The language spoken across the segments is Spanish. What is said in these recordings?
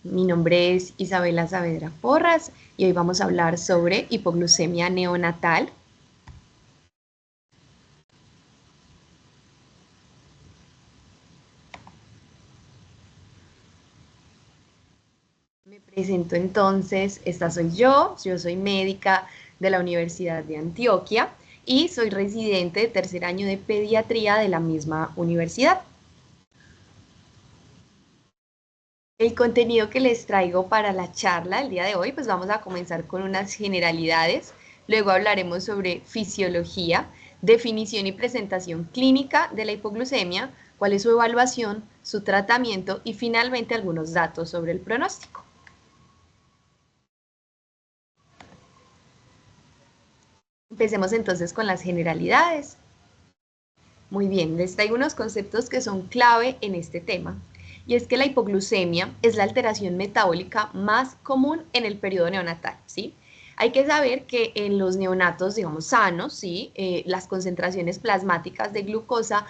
Mi nombre es Isabela Saavedra Porras y hoy vamos a hablar sobre hipoglucemia neonatal. Me presento entonces, esta soy yo soy médica de la Universidad de Antioquia y soy residente de tercer año de pediatría de la misma universidad. El contenido que les traigo para la charla el día de hoy, pues vamos a comenzar con unas generalidades, luego hablaremos sobre fisiología, definición y presentación clínica de la hipoglucemia, cuál es su evaluación, su tratamiento y finalmente algunos datos sobre el pronóstico. Empecemos entonces con las generalidades. Muy bien, les traigo unos conceptos que son clave en este tema. Y es que la hipoglucemia es la alteración metabólica más común en el periodo neonatal, ¿sí? Hay que saber que en los neonatos, digamos, sanos, ¿sí? Las concentraciones plasmáticas de glucosa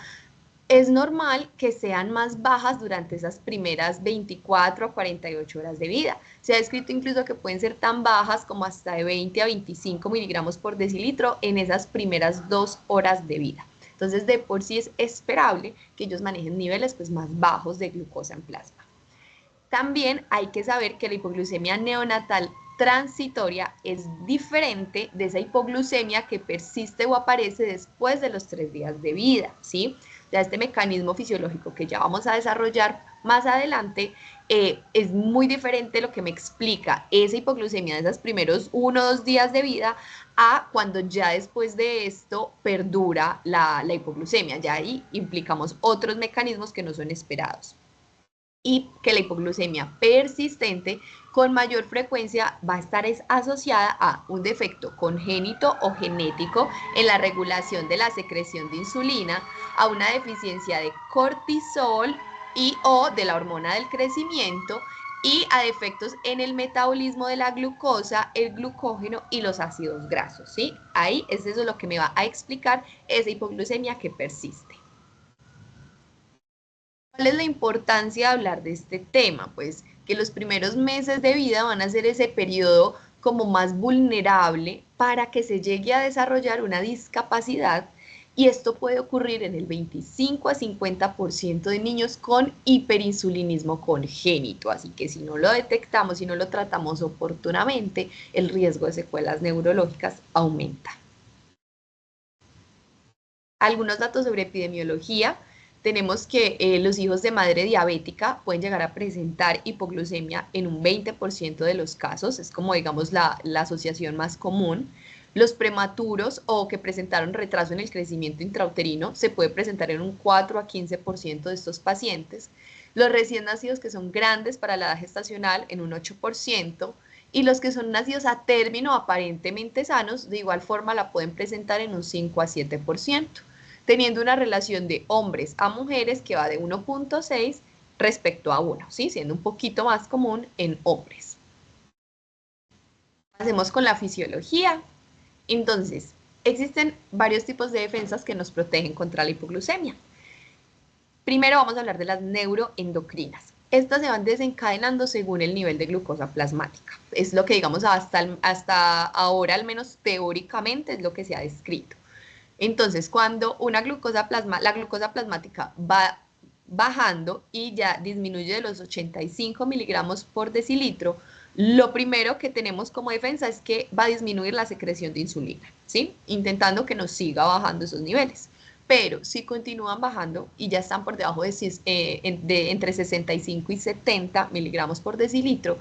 es normal que sean más bajas durante esas primeras 24 a 48 horas de vida. Se ha descrito incluso que pueden ser tan bajas como hasta de 20 a 25 miligramos por decilitro en esas primeras 2 horas de vida. Entonces, de por sí es esperable que ellos manejen niveles pues, más bajos de glucosa en plasma. También hay que saber que la hipoglucemia neonatal transitoria es diferente de esa hipoglucemia que persiste o aparece después de los 3 días de vida, ¿sí? Ya este mecanismo fisiológico que ya vamos a desarrollar más adelante es muy diferente lo que me explica esa hipoglucemia de esos primeros 1 o 2 días de vida a cuando ya después de esto perdura la hipoglucemia. Ya ahí implicamos otros mecanismos que no son esperados y que la hipoglucemia persistente con mayor frecuencia va a estar asociada a un defecto congénito o genético en la regulación de la secreción de insulina, a una deficiencia de cortisol y o de la hormona del crecimiento y a defectos en el metabolismo de la glucosa, el glucógeno y los ácidos grasos, ¿sí? Ahí es eso lo que me va a explicar esa hipoglucemia que persiste. ¿Cuál es la importancia de hablar de este tema? Pues que los primeros meses de vida van a ser ese periodo como más vulnerable para que se llegue a desarrollar una discapacidad y esto puede ocurrir en el 25 a 50% de niños con hiperinsulinismo congénito, así que si no lo detectamos, si no lo tratamos oportunamente, el riesgo de secuelas neurológicas aumenta. Algunos datos sobre epidemiología. Tenemos que los hijos de madre diabética pueden llegar a presentar hipoglucemia en un 20% de los casos, es como digamos la asociación más común. Los prematuros o que presentaron retraso en el crecimiento intrauterino se puede presentar en un 4 a 15% de estos pacientes. Los recién nacidos que son grandes para la edad gestacional en un 8%, y los que son nacidos a término aparentemente sanos, de igual forma la pueden presentar en un 5 a 7%, teniendo una relación de hombres a mujeres que va de 1.6 respecto a 1, ¿sí? Siendo un poquito más común en hombres. Hacemos con la fisiología. Entonces, existen varios tipos de defensas que nos protegen contra la hipoglucemia. Primero vamos a hablar de las neuroendocrinas. Estas se van desencadenando según el nivel de glucosa plasmática. Es lo que digamos hasta ahora, al menos teóricamente, es lo que se ha descrito. Entonces, cuando la glucosa plasmática va bajando y ya disminuye de los 85 miligramos por decilitro, lo primero que tenemos como defensa es que va a disminuir la secreción de insulina, ¿sí? Intentando que nos siga bajando esos niveles. Pero si continúan bajando y ya están por debajo de entre 65 y 70 miligramos por decilitro,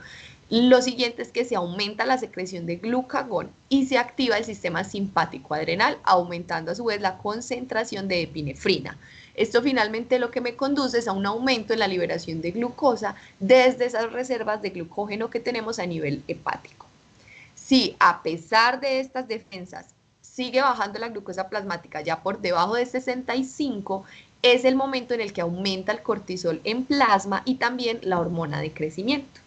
lo siguiente es que se aumenta la secreción de glucagón y se activa el sistema simpático adrenal, aumentando a su vez la concentración de epinefrina. Esto finalmente lo que me conduce es a un aumento en la liberación de glucosa desde esas reservas de glucógeno que tenemos a nivel hepático. Si a pesar de estas defensas sigue bajando la glucosa plasmática ya por debajo de 65, es el momento en el que aumenta el cortisol en plasma y también la hormona de crecimiento.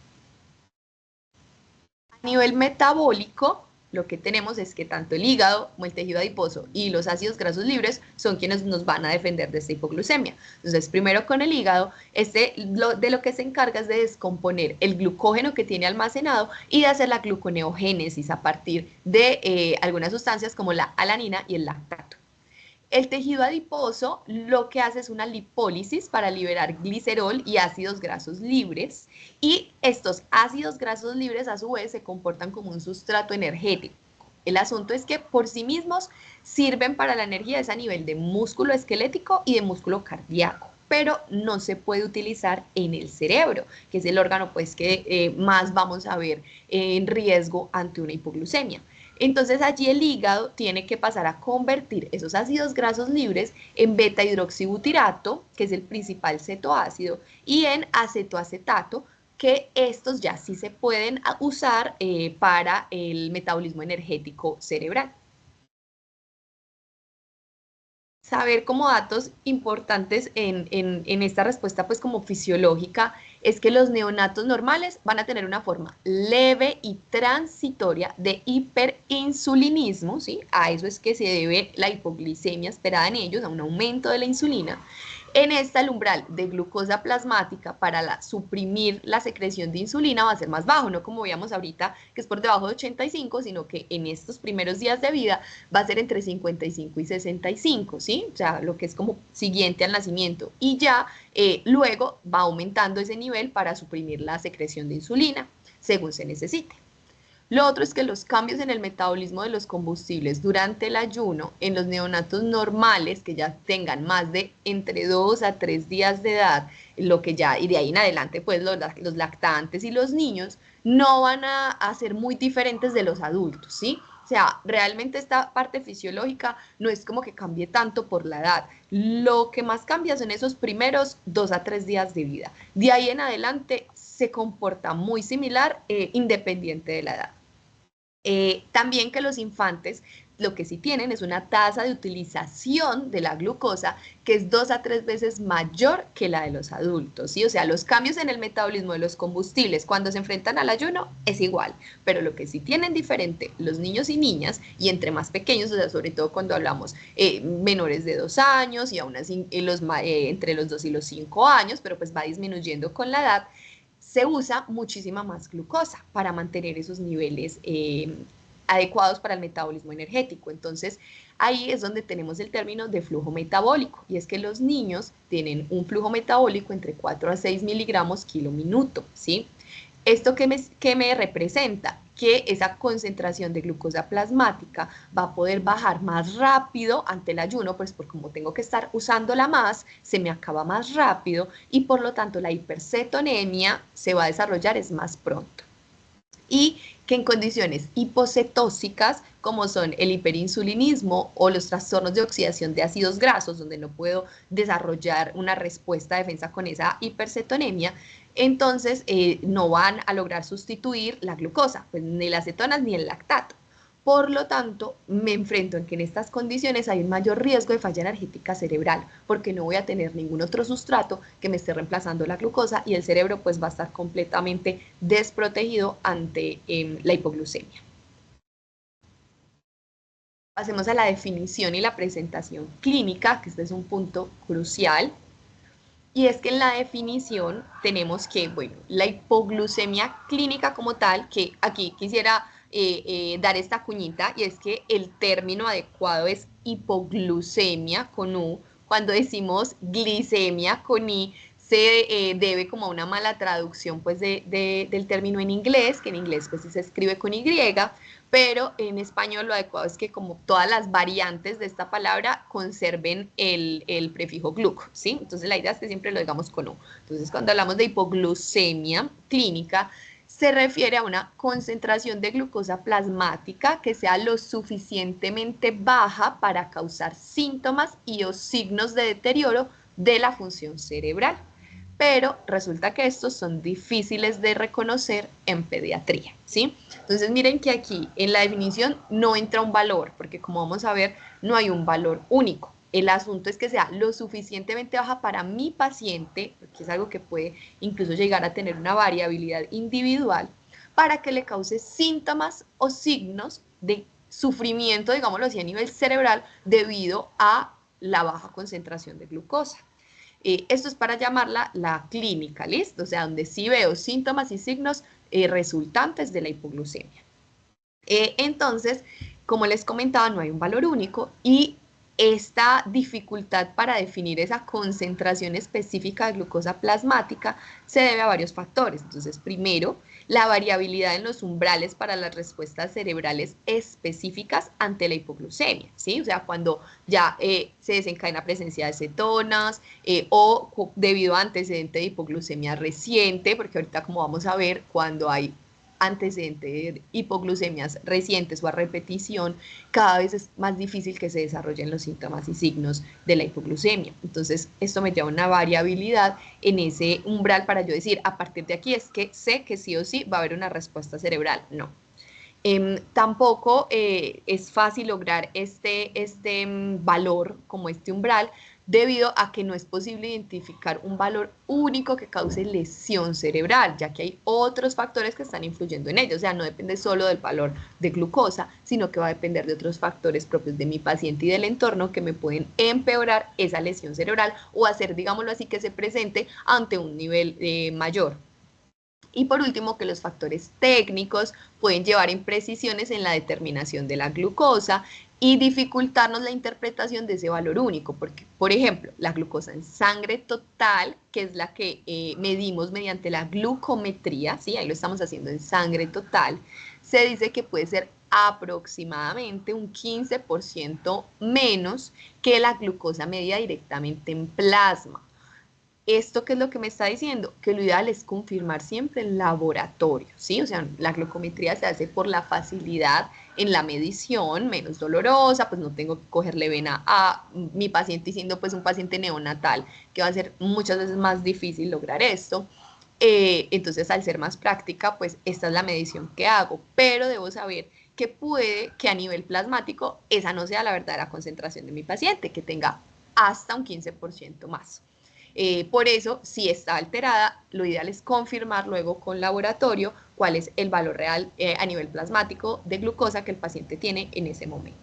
A nivel metabólico, lo que tenemos es que tanto el hígado como el tejido adiposo y los ácidos grasos libres son quienes nos van a defender de esta hipoglucemia. Entonces, primero con el hígado, de lo que se encarga es de descomponer el glucógeno que tiene almacenado y de hacer la gluconeogénesis a partir de algunas sustancias como la alanina y el lactato. El tejido adiposo lo que hace es una lipólisis para liberar glicerol y ácidos grasos libres, y estos ácidos grasos libres a su vez se comportan como un sustrato energético. El asunto es que por sí mismos sirven para la energía, es a nivel de músculo esquelético y de músculo cardíaco, pero no se puede utilizar en el cerebro, que es el órgano pues que más vamos a ver en riesgo ante una hipoglucemia. Entonces allí el hígado tiene que pasar a convertir esos ácidos grasos libres en beta hidroxibutirato, que es el principal cetoácido, y en acetoacetato, que estos ya sí se pueden usar para el metabolismo energético cerebral. Saber como datos importantes en esta respuesta pues como fisiológica es que los neonatos normales van a tener una forma leve y transitoria de hiperinsulinismo, ¿sí? A eso es que se debe la hipoglicemia esperada en ellos, a un aumento de la insulina. En esta, el umbral de glucosa plasmática para suprimir la secreción de insulina va a ser más bajo, no como veíamos ahorita que es por debajo de 85, sino que en estos primeros días de vida va a ser entre 55 y 65, ¿sí? O sea, lo que es como siguiente al nacimiento. Y ya luego va aumentando ese nivel para suprimir la secreción de insulina, según se necesite. Lo otro es que los cambios en el metabolismo de los combustibles durante el ayuno en los neonatos normales que ya tengan más de entre 2 a 3 días de edad, lo que ya, y de ahí en adelante, pues los lactantes y los niños no van a ser muy diferentes de los adultos, ¿sí? O sea, realmente esta parte fisiológica no es como que cambie tanto por la edad. Lo que más cambia son esos primeros 2 a 3 días de vida. De ahí en adelante se comporta muy similar, independiente de la edad. También que los infantes lo que sí tienen es una tasa de utilización de la glucosa que es 2 a 3 veces mayor que la de los adultos, ¿sí? O sea, los cambios en el metabolismo de los combustibles cuando se enfrentan al ayuno es igual, pero lo que sí tienen diferente los niños y niñas, y entre más pequeños, o sea, sobre todo cuando hablamos menores de 2 años y aún así entre los 2 y los 5 años, pero pues va disminuyendo con la edad, se usa muchísima más glucosa para mantener esos niveles adecuados para el metabolismo energético. Entonces, ahí es donde tenemos el término de flujo metabólico, y es que los niños tienen un flujo metabólico entre 4 a 6 miligramos kilo minuto, ¿sí? ¿Esto qué me representa? Que esa concentración de glucosa plasmática va a poder bajar más rápido ante el ayuno, pues por como tengo que estar usándola más, se me acaba más rápido y por lo tanto la hipercetonemia se va a desarrollar es más pronto. Y que en condiciones hipocetóxicas, como son el hiperinsulinismo o los trastornos de oxidación de ácidos grasos, donde no puedo desarrollar una respuesta de defensa con esa hipercetonemia, entonces no van a lograr sustituir la glucosa, pues ni las cetonas ni el lactato. Por lo tanto, me enfrento en que en estas condiciones hay un mayor riesgo de falla energética cerebral, porque no voy a tener ningún otro sustrato que me esté reemplazando la glucosa y el cerebro pues va a estar completamente desprotegido ante la hipoglucemia. Pasemos a la definición y la presentación clínica, que este es un punto crucial. Y es que en la definición tenemos que, bueno, la hipoglucemia clínica como tal, que aquí quisiera dar esta cuñita, y es que el término adecuado es hipoglucemia con U. Cuando decimos glicemia con I, se debe como a una mala traducción pues del término en inglés, que en inglés pues sí se escribe con Y, pero en español lo adecuado es que como todas las variantes de esta palabra conserven el prefijo gluco, ¿sí? Entonces la idea es que siempre lo digamos con U. Entonces cuando hablamos de hipoglucemia clínica, se refiere a una concentración de glucosa plasmática que sea lo suficientemente baja para causar síntomas y o signos de deterioro de la función cerebral. Pero resulta que estos son difíciles de reconocer en pediatría, ¿sí? Entonces miren que aquí en la definición no entra un valor, porque como vamos a ver, no hay un valor único. El asunto es que sea lo suficientemente baja para mi paciente, porque es algo que puede incluso llegar a tener una variabilidad individual, para que le cause síntomas o signos de sufrimiento, digámoslo así, a nivel cerebral debido a la baja concentración de glucosa. Esto es para llamarla la clínica, ¿listo? O sea, donde sí veo síntomas y signos resultantes de la hipoglucemia. Entonces, como les comentaba, no hay un valor único y esta dificultad para definir esa concentración específica de glucosa plasmática se debe a varios factores. Entonces, primero, la variabilidad en los umbrales para las respuestas cerebrales específicas ante la hipoglucemia, ¿sí? O sea, cuando ya se desencadena presencia de cetonas o debido a antecedente de hipoglucemia reciente, porque ahorita como vamos a ver, cuando hay antecedente de hipoglucemias recientes o a repetición, cada vez es más difícil que se desarrollen los síntomas y signos de la hipoglucemia. Entonces, esto me lleva a una variabilidad en ese umbral para yo decir, a partir de aquí es que sé que sí o sí va a haber una respuesta cerebral. No. Tampoco es fácil lograr este valor como este umbral debido a que no es posible identificar un valor único que cause lesión cerebral, ya que hay otros factores que están influyendo en ello. O sea, no depende solo del valor de glucosa, sino que va a depender de otros factores propios de mi paciente y del entorno que me pueden empeorar esa lesión cerebral o hacer, digámoslo así, que se presente ante un nivel mayor. Y por último, que los factores técnicos pueden llevar a imprecisiones en la determinación de la glucosa y dificultarnos la interpretación de ese valor único, porque, por ejemplo, la glucosa en sangre total, que es la que medimos mediante la glucometría, ¿sí? Ahí lo estamos haciendo en sangre total, se dice que puede ser aproximadamente un 15% menos que la glucosa medida directamente en plasma. ¿Esto qué es lo que me está diciendo? Que lo ideal es confirmar siempre en laboratorio, ¿sí? O sea, la glucometría se hace por la facilidad en la medición, menos dolorosa, pues no tengo que cogerle vena a mi paciente y siendo pues un paciente neonatal, que va a ser muchas veces más difícil lograr esto. Entonces, al ser más práctica, pues esta es la medición que hago, pero debo saber que puede que a nivel plasmático esa no sea la verdadera concentración de mi paciente, que tenga hasta un 15% más. Por eso, si está alterada, lo ideal es confirmar luego con laboratorio cuál es el valor real a nivel plasmático de glucosa que el paciente tiene en ese momento.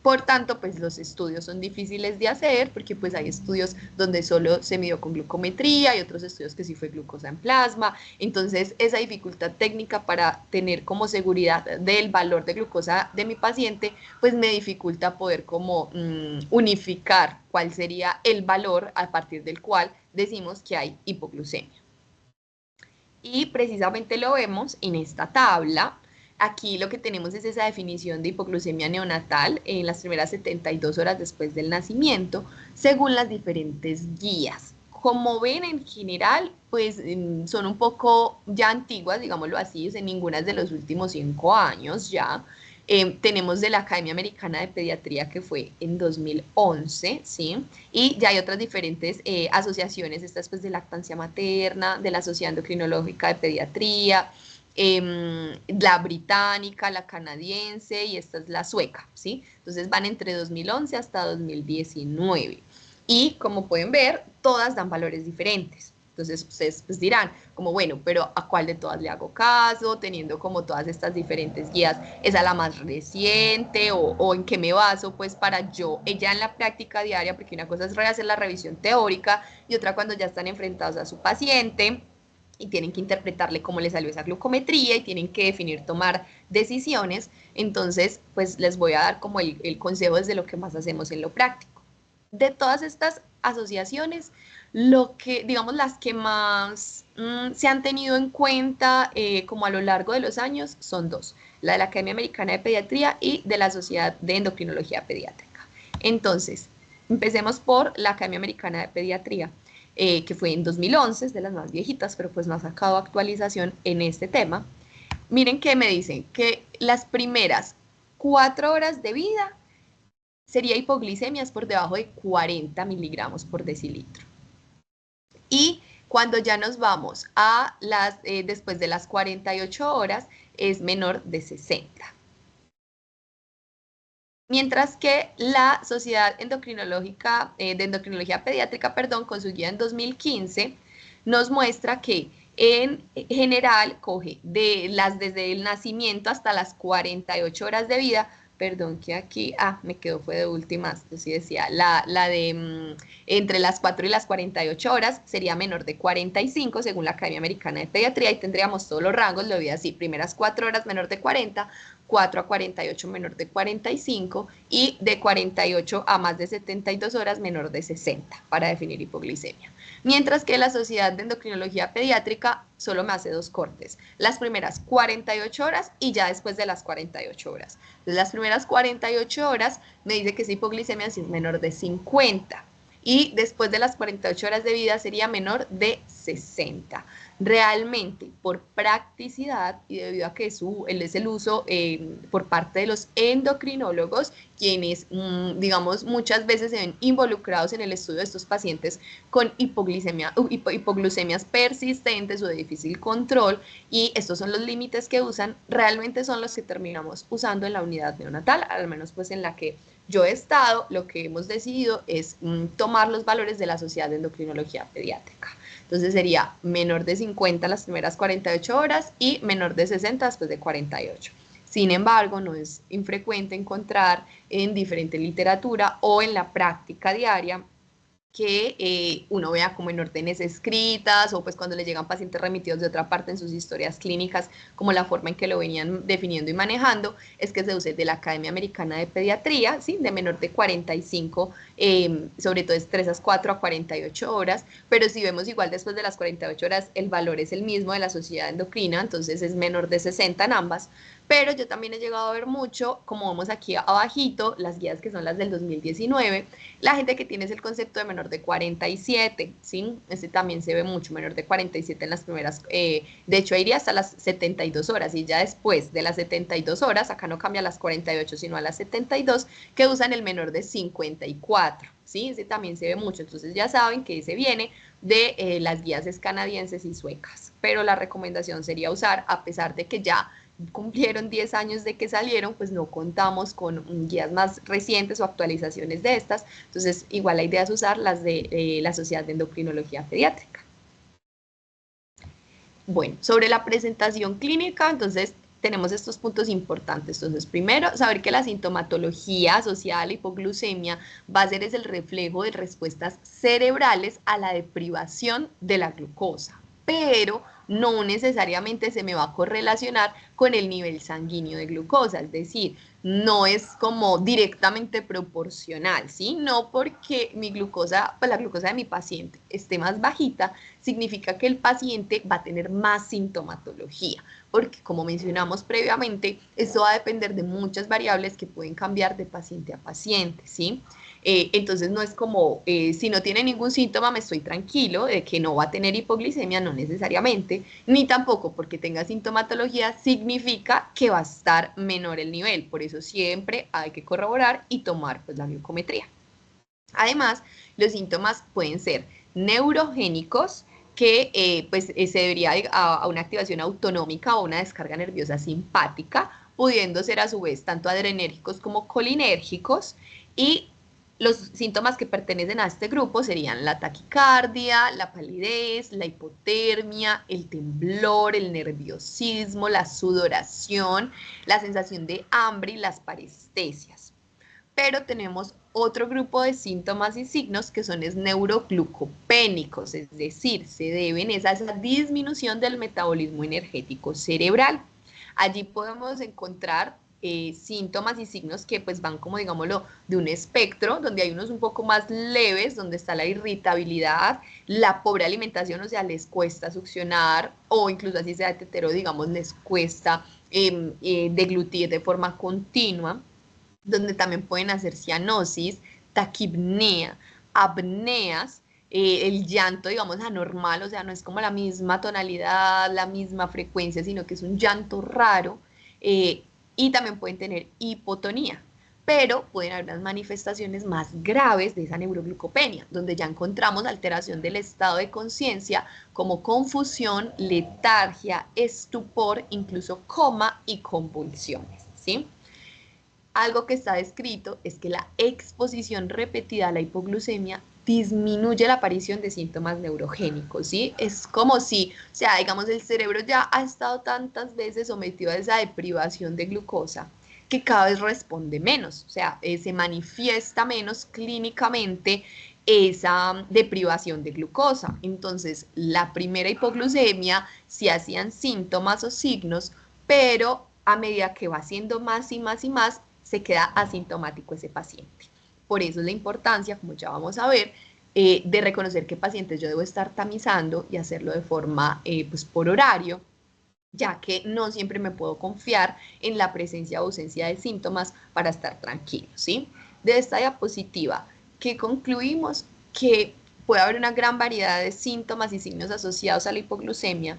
Por tanto, pues los estudios son difíciles de hacer porque pues hay estudios donde solo se midió con glucometría y otros estudios que sí fue glucosa en plasma. Entonces, esa dificultad técnica para tener como seguridad del valor de glucosa de mi paciente, pues me dificulta poder como unificar cuál sería el valor a partir del cual decimos que hay hipoglucemia. Y precisamente lo vemos en esta tabla. Aquí lo que tenemos es esa definición de hipoglucemia neonatal en las primeras 72 horas después del nacimiento, según las diferentes guías. Como ven, en general, pues son un poco ya antiguas, digámoslo así, en ninguna de los últimos 5 años ya. Tenemos de la Academia Americana de Pediatría que fue en 2011, ¿sí? Y ya hay otras diferentes asociaciones, estas pues de lactancia materna, de la Sociedad Endocrinológica de Pediatría, la británica, la canadiense y esta es la sueca, ¿sí? Entonces van entre 2011 hasta 2019. Y como pueden ver, todas dan valores diferentes. Entonces ustedes pues dirán, como bueno, pero ¿a cuál de todas le hago caso? Teniendo como todas estas diferentes guías, ¿es a la más reciente o en qué me baso? Pues para yo, ella en la práctica diaria, porque una cosa es hacer la revisión teórica y otra cuando ya están enfrentados a su paciente y tienen que interpretarle cómo le salió esa glucometría y tienen que definir, tomar decisiones. Entonces, pues les voy a dar como el consejo desde lo que más hacemos en lo práctico. De todas estas asociaciones, lo que, digamos, las que más se han tenido en cuenta como a lo largo de los años son dos, la de la Academia Americana de Pediatría y de la Sociedad de Endocrinología Pediátrica. Entonces, empecemos por la Academia Americana de Pediatría, que fue en 2011, es de las más viejitas, pero pues no ha sacado actualización en este tema. Miren que me dicen que las primeras 4 horas de vida sería hipoglicemias por debajo de 40 miligramos por decilitro. Y cuando ya nos vamos a después de las 48 horas, es menor de 60. Mientras que la Sociedad Endocrinológica, de Endocrinología Pediátrica, perdón, con su guía en 2015, nos muestra que en general coge desde el nacimiento hasta las 48 horas de vida. Perdón que aquí, me quedó fue de últimas, yo sí decía, la de entre las 4 y las 48 horas sería menor de 45 según la Academia Americana de Pediatría, y tendríamos todos los rangos, lo vi así, primeras 4 horas menor de 40, 4 a 48 menor de 45 y de 48 a más de 72 horas menor de 60 para definir hipoglicemia. Mientras que la Sociedad de Endocrinología Pediátrica solo me hace dos cortes, las primeras 48 horas y ya después de las 48 horas. Entonces, las primeras 48 horas me dice que esa hipoglicemia si es menor de 50 y después de las 48 horas de vida sería menor de 60. Realmente, por practicidad y debido a que es el uso por parte de los endocrinólogos, quienes, digamos, muchas veces se ven involucrados en el estudio de estos pacientes con hipoglucemias persistentes o de difícil control, y estos son los límites que usan, realmente son los que terminamos usando en la unidad neonatal, al menos pues en la que yo he estado. Lo que hemos decidido es tomar los valores de la Sociedad de Endocrinología Pediátrica. Entonces sería menor de 50 las primeras 48 horas y menor de 60 después de 48. Sin embargo, no es infrecuente encontrar en diferente literatura o en la práctica diaria que uno vea como en órdenes escritas o pues cuando le llegan pacientes remitidos de otra parte en sus historias clínicas, como la forma en que lo venían definiendo y manejando, es que se use de la Academia Americana de Pediatría, ¿sí? De menor de 45, sobre todo es 3 a 4 a 48 horas, pero si vemos igual después de las 48 horas, el valor es el mismo de la sociedad endocrina, entonces es menor de 60 en ambas. Pero yo también he llegado a ver mucho, como vemos aquí abajito, las guías que son las del 2019, la gente que tiene el concepto de menor de 47, ¿sí? Este también se ve mucho, menor de 47 en las primeras, de hecho iría hasta las 72 horas, y ya después de las 72 horas, acá no cambia a las 48, sino a las 72, que usan el menor de 54, ¿sí? Ese también se ve mucho, entonces ya saben que ese viene de las guías canadienses y suecas, pero la recomendación sería usar, a pesar de que ya cumplieron 10 años de que salieron, pues no contamos con guías más recientes o actualizaciones de estas, entonces igual la idea es usar las de la Sociedad de Endocrinología Pediátrica. Bueno, sobre la presentación clínica, entonces tenemos estos puntos importantes. Entonces, primero, saber que la sintomatología asociada a la hipoglucemia va a ser el reflejo de respuestas cerebrales a la deprivación de la glucosa, pero no necesariamente se me va a correlacionar con el nivel sanguíneo de glucosa, es decir, no es como directamente proporcional, ¿sí? No porque mi glucosa, pues la glucosa de mi paciente esté más bajita, significa que el paciente va a tener más sintomatología, porque como mencionamos previamente, esto va a depender de muchas variables que pueden cambiar de paciente a paciente, ¿sí? Entonces no es como, si no tiene ningún síntoma me estoy tranquilo de que no va a tener hipoglicemia, no necesariamente, ni tampoco porque tenga sintomatología significa que va a estar menor el nivel, por eso siempre hay que corroborar y tomar pues la glucometría. Además, los síntomas pueden ser neurogénicos, que se debería a una activación autonómica o una descarga nerviosa simpática, pudiendo ser a su vez tanto adrenérgicos como colinérgicos, y los síntomas que pertenecen a este grupo serían la taquicardia, la palidez, la hipotermia, el temblor, el nerviosismo, la sudoración, la sensación de hambre y las parestesias. Pero tenemos otro grupo de síntomas y signos que son neuroglucopénicos, es decir, se deben a esa disminución del metabolismo energético cerebral. Allí podemos encontrar síntomas y signos que pues van como digámoslo de un espectro, donde hay unos un poco más leves, donde está la irritabilidad, la pobre alimentación, o sea, les cuesta succionar, o incluso así sea tetero, digamos, les cuesta deglutir de forma continua, donde también pueden hacer cianosis, taquipnea, apneas, el llanto, digamos, anormal, o sea, no es como la misma tonalidad, la misma frecuencia, sino que es un llanto raro, y también pueden tener hipotonía, pero pueden haber unas manifestaciones más graves de esa neuroglucopenia, donde ya encontramos alteración del estado de conciencia como confusión, letargia, estupor, incluso coma y convulsiones, ¿sí? Algo que está descrito es que la exposición repetida a la hipoglucemia disminuye la aparición de síntomas neurogénicos, ¿sí? Es como si, o sea, digamos, el cerebro ya ha estado tantas veces sometido a esa deprivación de glucosa que cada vez responde menos, o sea, se manifiesta menos clínicamente esa deprivación de glucosa. Entonces, la primera hipoglucemia sí hacían síntomas o signos, pero a medida que va siendo más y más y más, se queda asintomático ese paciente. Por eso es la importancia, como ya vamos a ver, de reconocer qué pacientes yo debo estar tamizando y hacerlo de forma, pues por horario, ya que no siempre me puedo confiar en la presencia o ausencia de síntomas para estar tranquilo, ¿sí? De esta diapositiva, que concluimos que puede haber una gran variedad de síntomas y signos asociados a la hipoglucemia,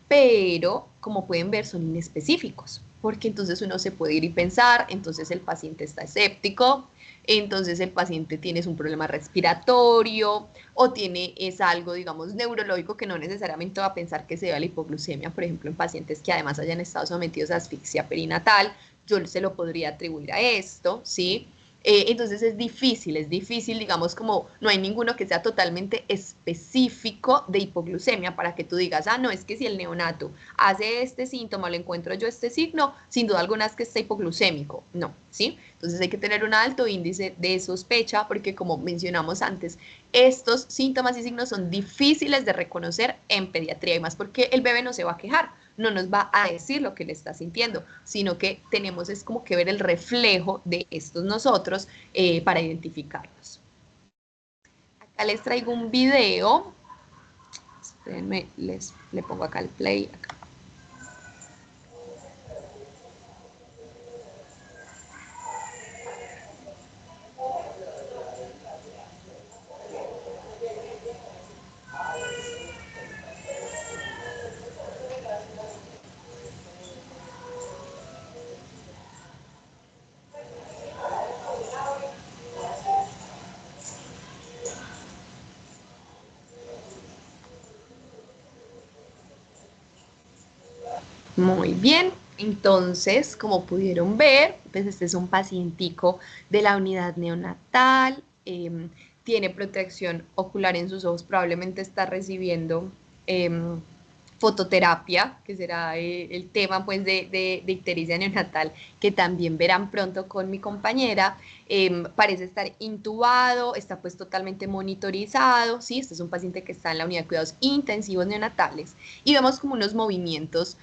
pero como pueden ver son inespecíficos, porque entonces uno se puede ir y pensar, entonces el paciente está escéptico, entonces el paciente tiene un problema respiratorio o tiene es algo, digamos, neurológico que no necesariamente va a pensar que se debe a la hipoglucemia, por ejemplo, en pacientes que además hayan estado sometidos a asfixia perinatal, yo se lo podría atribuir a esto, ¿sí? Entonces es difícil, digamos, como no hay ninguno que sea totalmente específico de hipoglucemia para que tú digas, ah, no, es que si el neonato hace este síntoma, lo encuentro yo este signo, sin duda alguna es que está hipoglucémico, no, ¿sí? Entonces hay que tener un alto índice de sospecha porque como mencionamos antes, estos síntomas y signos son difíciles de reconocer en pediatría y más porque el bebé no se va a quejar, no nos va a decir lo que le está sintiendo, sino que tenemos es como que ver el reflejo de estos nosotros para identificarlos. Acá les traigo un video, espérenme, le pongo acá el play. Acá. Muy bien, entonces, como pudieron ver, pues este es un pacientico de la unidad neonatal, tiene protección ocular en sus ojos, probablemente está recibiendo fototerapia, que será el tema pues de ictericia neonatal, que también verán pronto con mi compañera. Parece estar intubado, está pues totalmente monitorizado, ¿sí? Este es un paciente que está en la unidad de cuidados intensivos neonatales y vemos como unos movimientos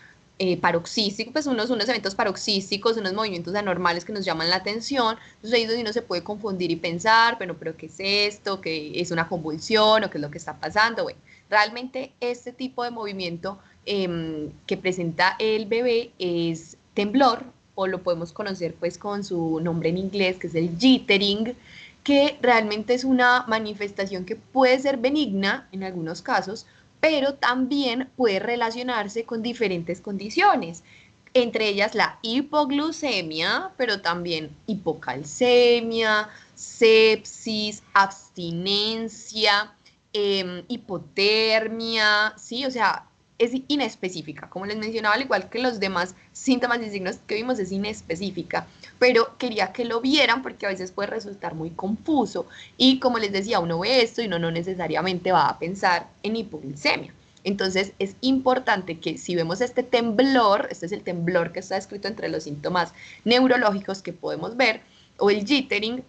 paroxísticos, pues unos eventos paroxísticos, unos movimientos anormales que nos llaman la atención. Entonces ahí es donde uno se puede confundir y pensar, pero ¿qué es esto? ¿Qué es una convulsión? ¿O qué es lo que está pasando? Bueno, realmente este tipo de movimiento que presenta el bebé es temblor, o lo podemos conocer pues con su nombre en inglés, que es el jittering, que realmente es una manifestación que puede ser benigna en algunos casos, pero también puede relacionarse con diferentes condiciones, entre ellas la hipoglucemia, pero también hipocalcemia, sepsis, abstinencia, hipotermia, ¿sí? O sea, es inespecífica. Como les mencionaba, al igual que los demás síntomas y signos que vimos, es inespecífica, pero quería que lo vieran porque a veces puede resultar muy confuso y como les decía, uno ve esto y uno no necesariamente va a pensar en hipoglucemia. Entonces es importante que si vemos este temblor, este es el temblor que está escrito entre los síntomas neurológicos que podemos ver, o el jittering,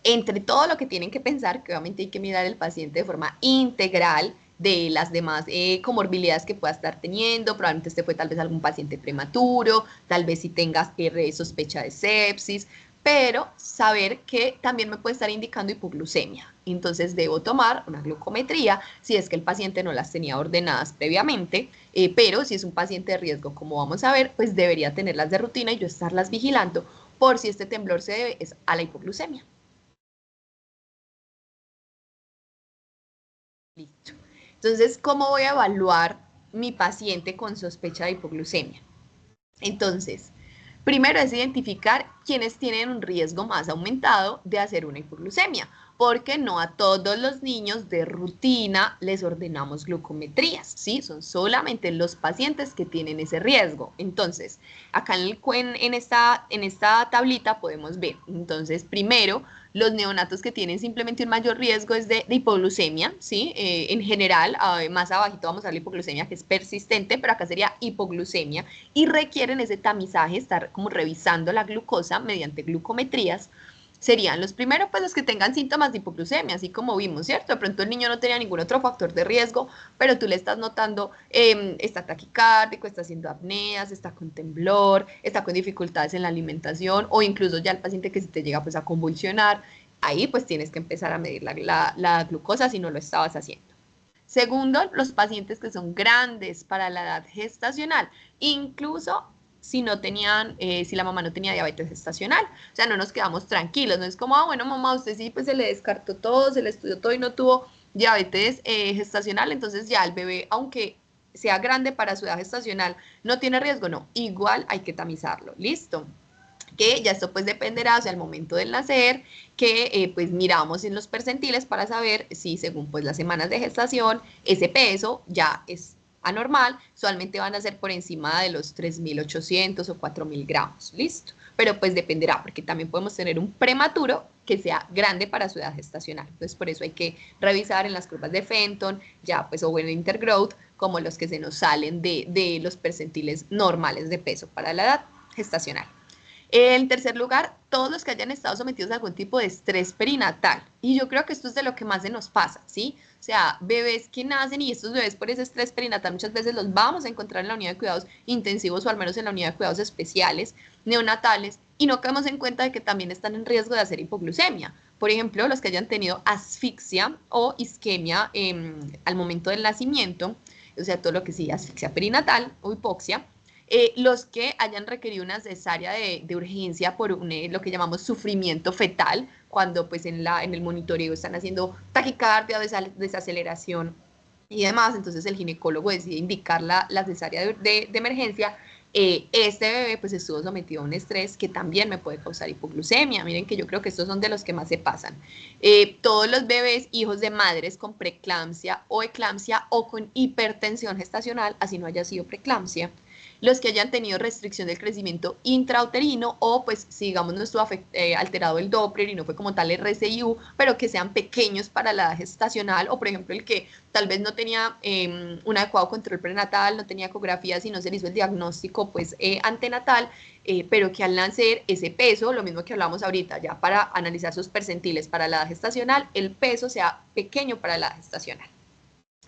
entre todo lo que tienen que pensar, que obviamente hay que mirar el paciente de forma integral de las demás comorbilidades que pueda estar teniendo, probablemente este fue tal vez algún paciente prematuro, tal vez si tengas sospecha de sepsis, pero saber que también me puede estar indicando hipoglucemia. Entonces debo tomar una glucometría si es que el paciente no las tenía ordenadas previamente, pero si es un paciente de riesgo, como vamos a ver, pues debería tenerlas de rutina y yo estarlas vigilando por si este temblor se debe a la hipoglucemia. Listo. Entonces, ¿cómo voy a evaluar mi paciente con sospecha de hipoglucemia? Entonces, primero es identificar quienes tienen un riesgo más aumentado de hacer una hipoglucemia, porque no a todos los niños de rutina les ordenamos glucometrías, ¿sí? Son solamente los pacientes que tienen ese riesgo. Entonces, acá en esta tablita podemos ver, entonces, primero, Los neonatos que tienen simplemente un mayor riesgo es de hipoglucemia, ¿sí? En general, más abajito vamos a ver la hipoglucemia que es persistente, pero acá sería hipoglucemia y requieren ese tamizaje, estar como revisando la glucosa mediante glucometrías. Serían los primeros, pues los que tengan síntomas de hipoglucemia, así como vimos, ¿cierto? De pronto el niño no tenía ningún otro factor de riesgo, pero tú le estás notando, está taquicárdico, está haciendo apneas, está con temblor, está con dificultades en la alimentación, o incluso ya el paciente que si te llega pues a convulsionar, ahí pues tienes que empezar a medir la glucosa si no lo estabas haciendo. Segundo, los pacientes que son grandes para la edad gestacional, incluso si no tenían, si la mamá no tenía diabetes gestacional. O sea, no nos quedamos tranquilos, no es como, bueno, mamá, usted sí, pues se le descartó todo, se le estudió todo y no tuvo diabetes gestacional, entonces ya el bebé, aunque sea grande para su edad gestacional, no tiene riesgo, no, igual hay que tamizarlo, listo. Que ya esto pues dependerá, o sea, al momento del nacer, que pues miramos en los percentiles para saber si según pues las semanas de gestación, ese peso ya es anormal, usualmente van a ser por encima de los 3.800 o 4.000 gramos, listo. Pero pues dependerá, porque también podemos tener un prematuro que sea grande para su edad gestacional. Entonces por eso hay que revisar en las curvas de Fenton, ya pues o en Intergrowth, como los que se nos salen de los percentiles normales de peso para la edad gestacional. En tercer lugar, todos los que hayan estado sometidos a algún tipo de estrés perinatal. Y yo creo que esto es de lo que más se nos pasa, ¿sí? O sea, bebés que nacen y estos bebés por ese estrés perinatal muchas veces los vamos a encontrar en la unidad de cuidados intensivos o al menos en la unidad de cuidados especiales neonatales y no caemos en cuenta de que también están en riesgo de hacer hipoglucemia. Por ejemplo, los que hayan tenido asfixia o isquemia al momento del nacimiento, o sea, todo lo que sí, asfixia perinatal o hipoxia, los que hayan requerido una cesárea de urgencia por lo que llamamos sufrimiento fetal, cuando pues en el monitoreo están haciendo taquicardia, desaceleración y demás, entonces el ginecólogo decide indicar la cesárea de emergencia. Este bebé pues estuvo sometido a un estrés que también me puede causar hipoglucemia. Miren que yo creo que estos son de los que más se pasan. Todos los bebés hijos de madres con preeclampsia o con hipertensión gestacional, así no haya sido preeclampsia, los que hayan tenido restricción del crecimiento intrauterino o pues si digamos no estuvo alterado el Doppler y no fue como tal RCIU, pero que sean pequeños para la edad gestacional o por ejemplo el que tal vez no tenía un adecuado control prenatal, no tenía ecografía, si no se le hizo el diagnóstico pues antenatal, pero que al nacer ese peso, lo mismo que hablamos ahorita, ya para analizar sus percentiles para la edad gestacional, el peso sea pequeño para la edad gestacional.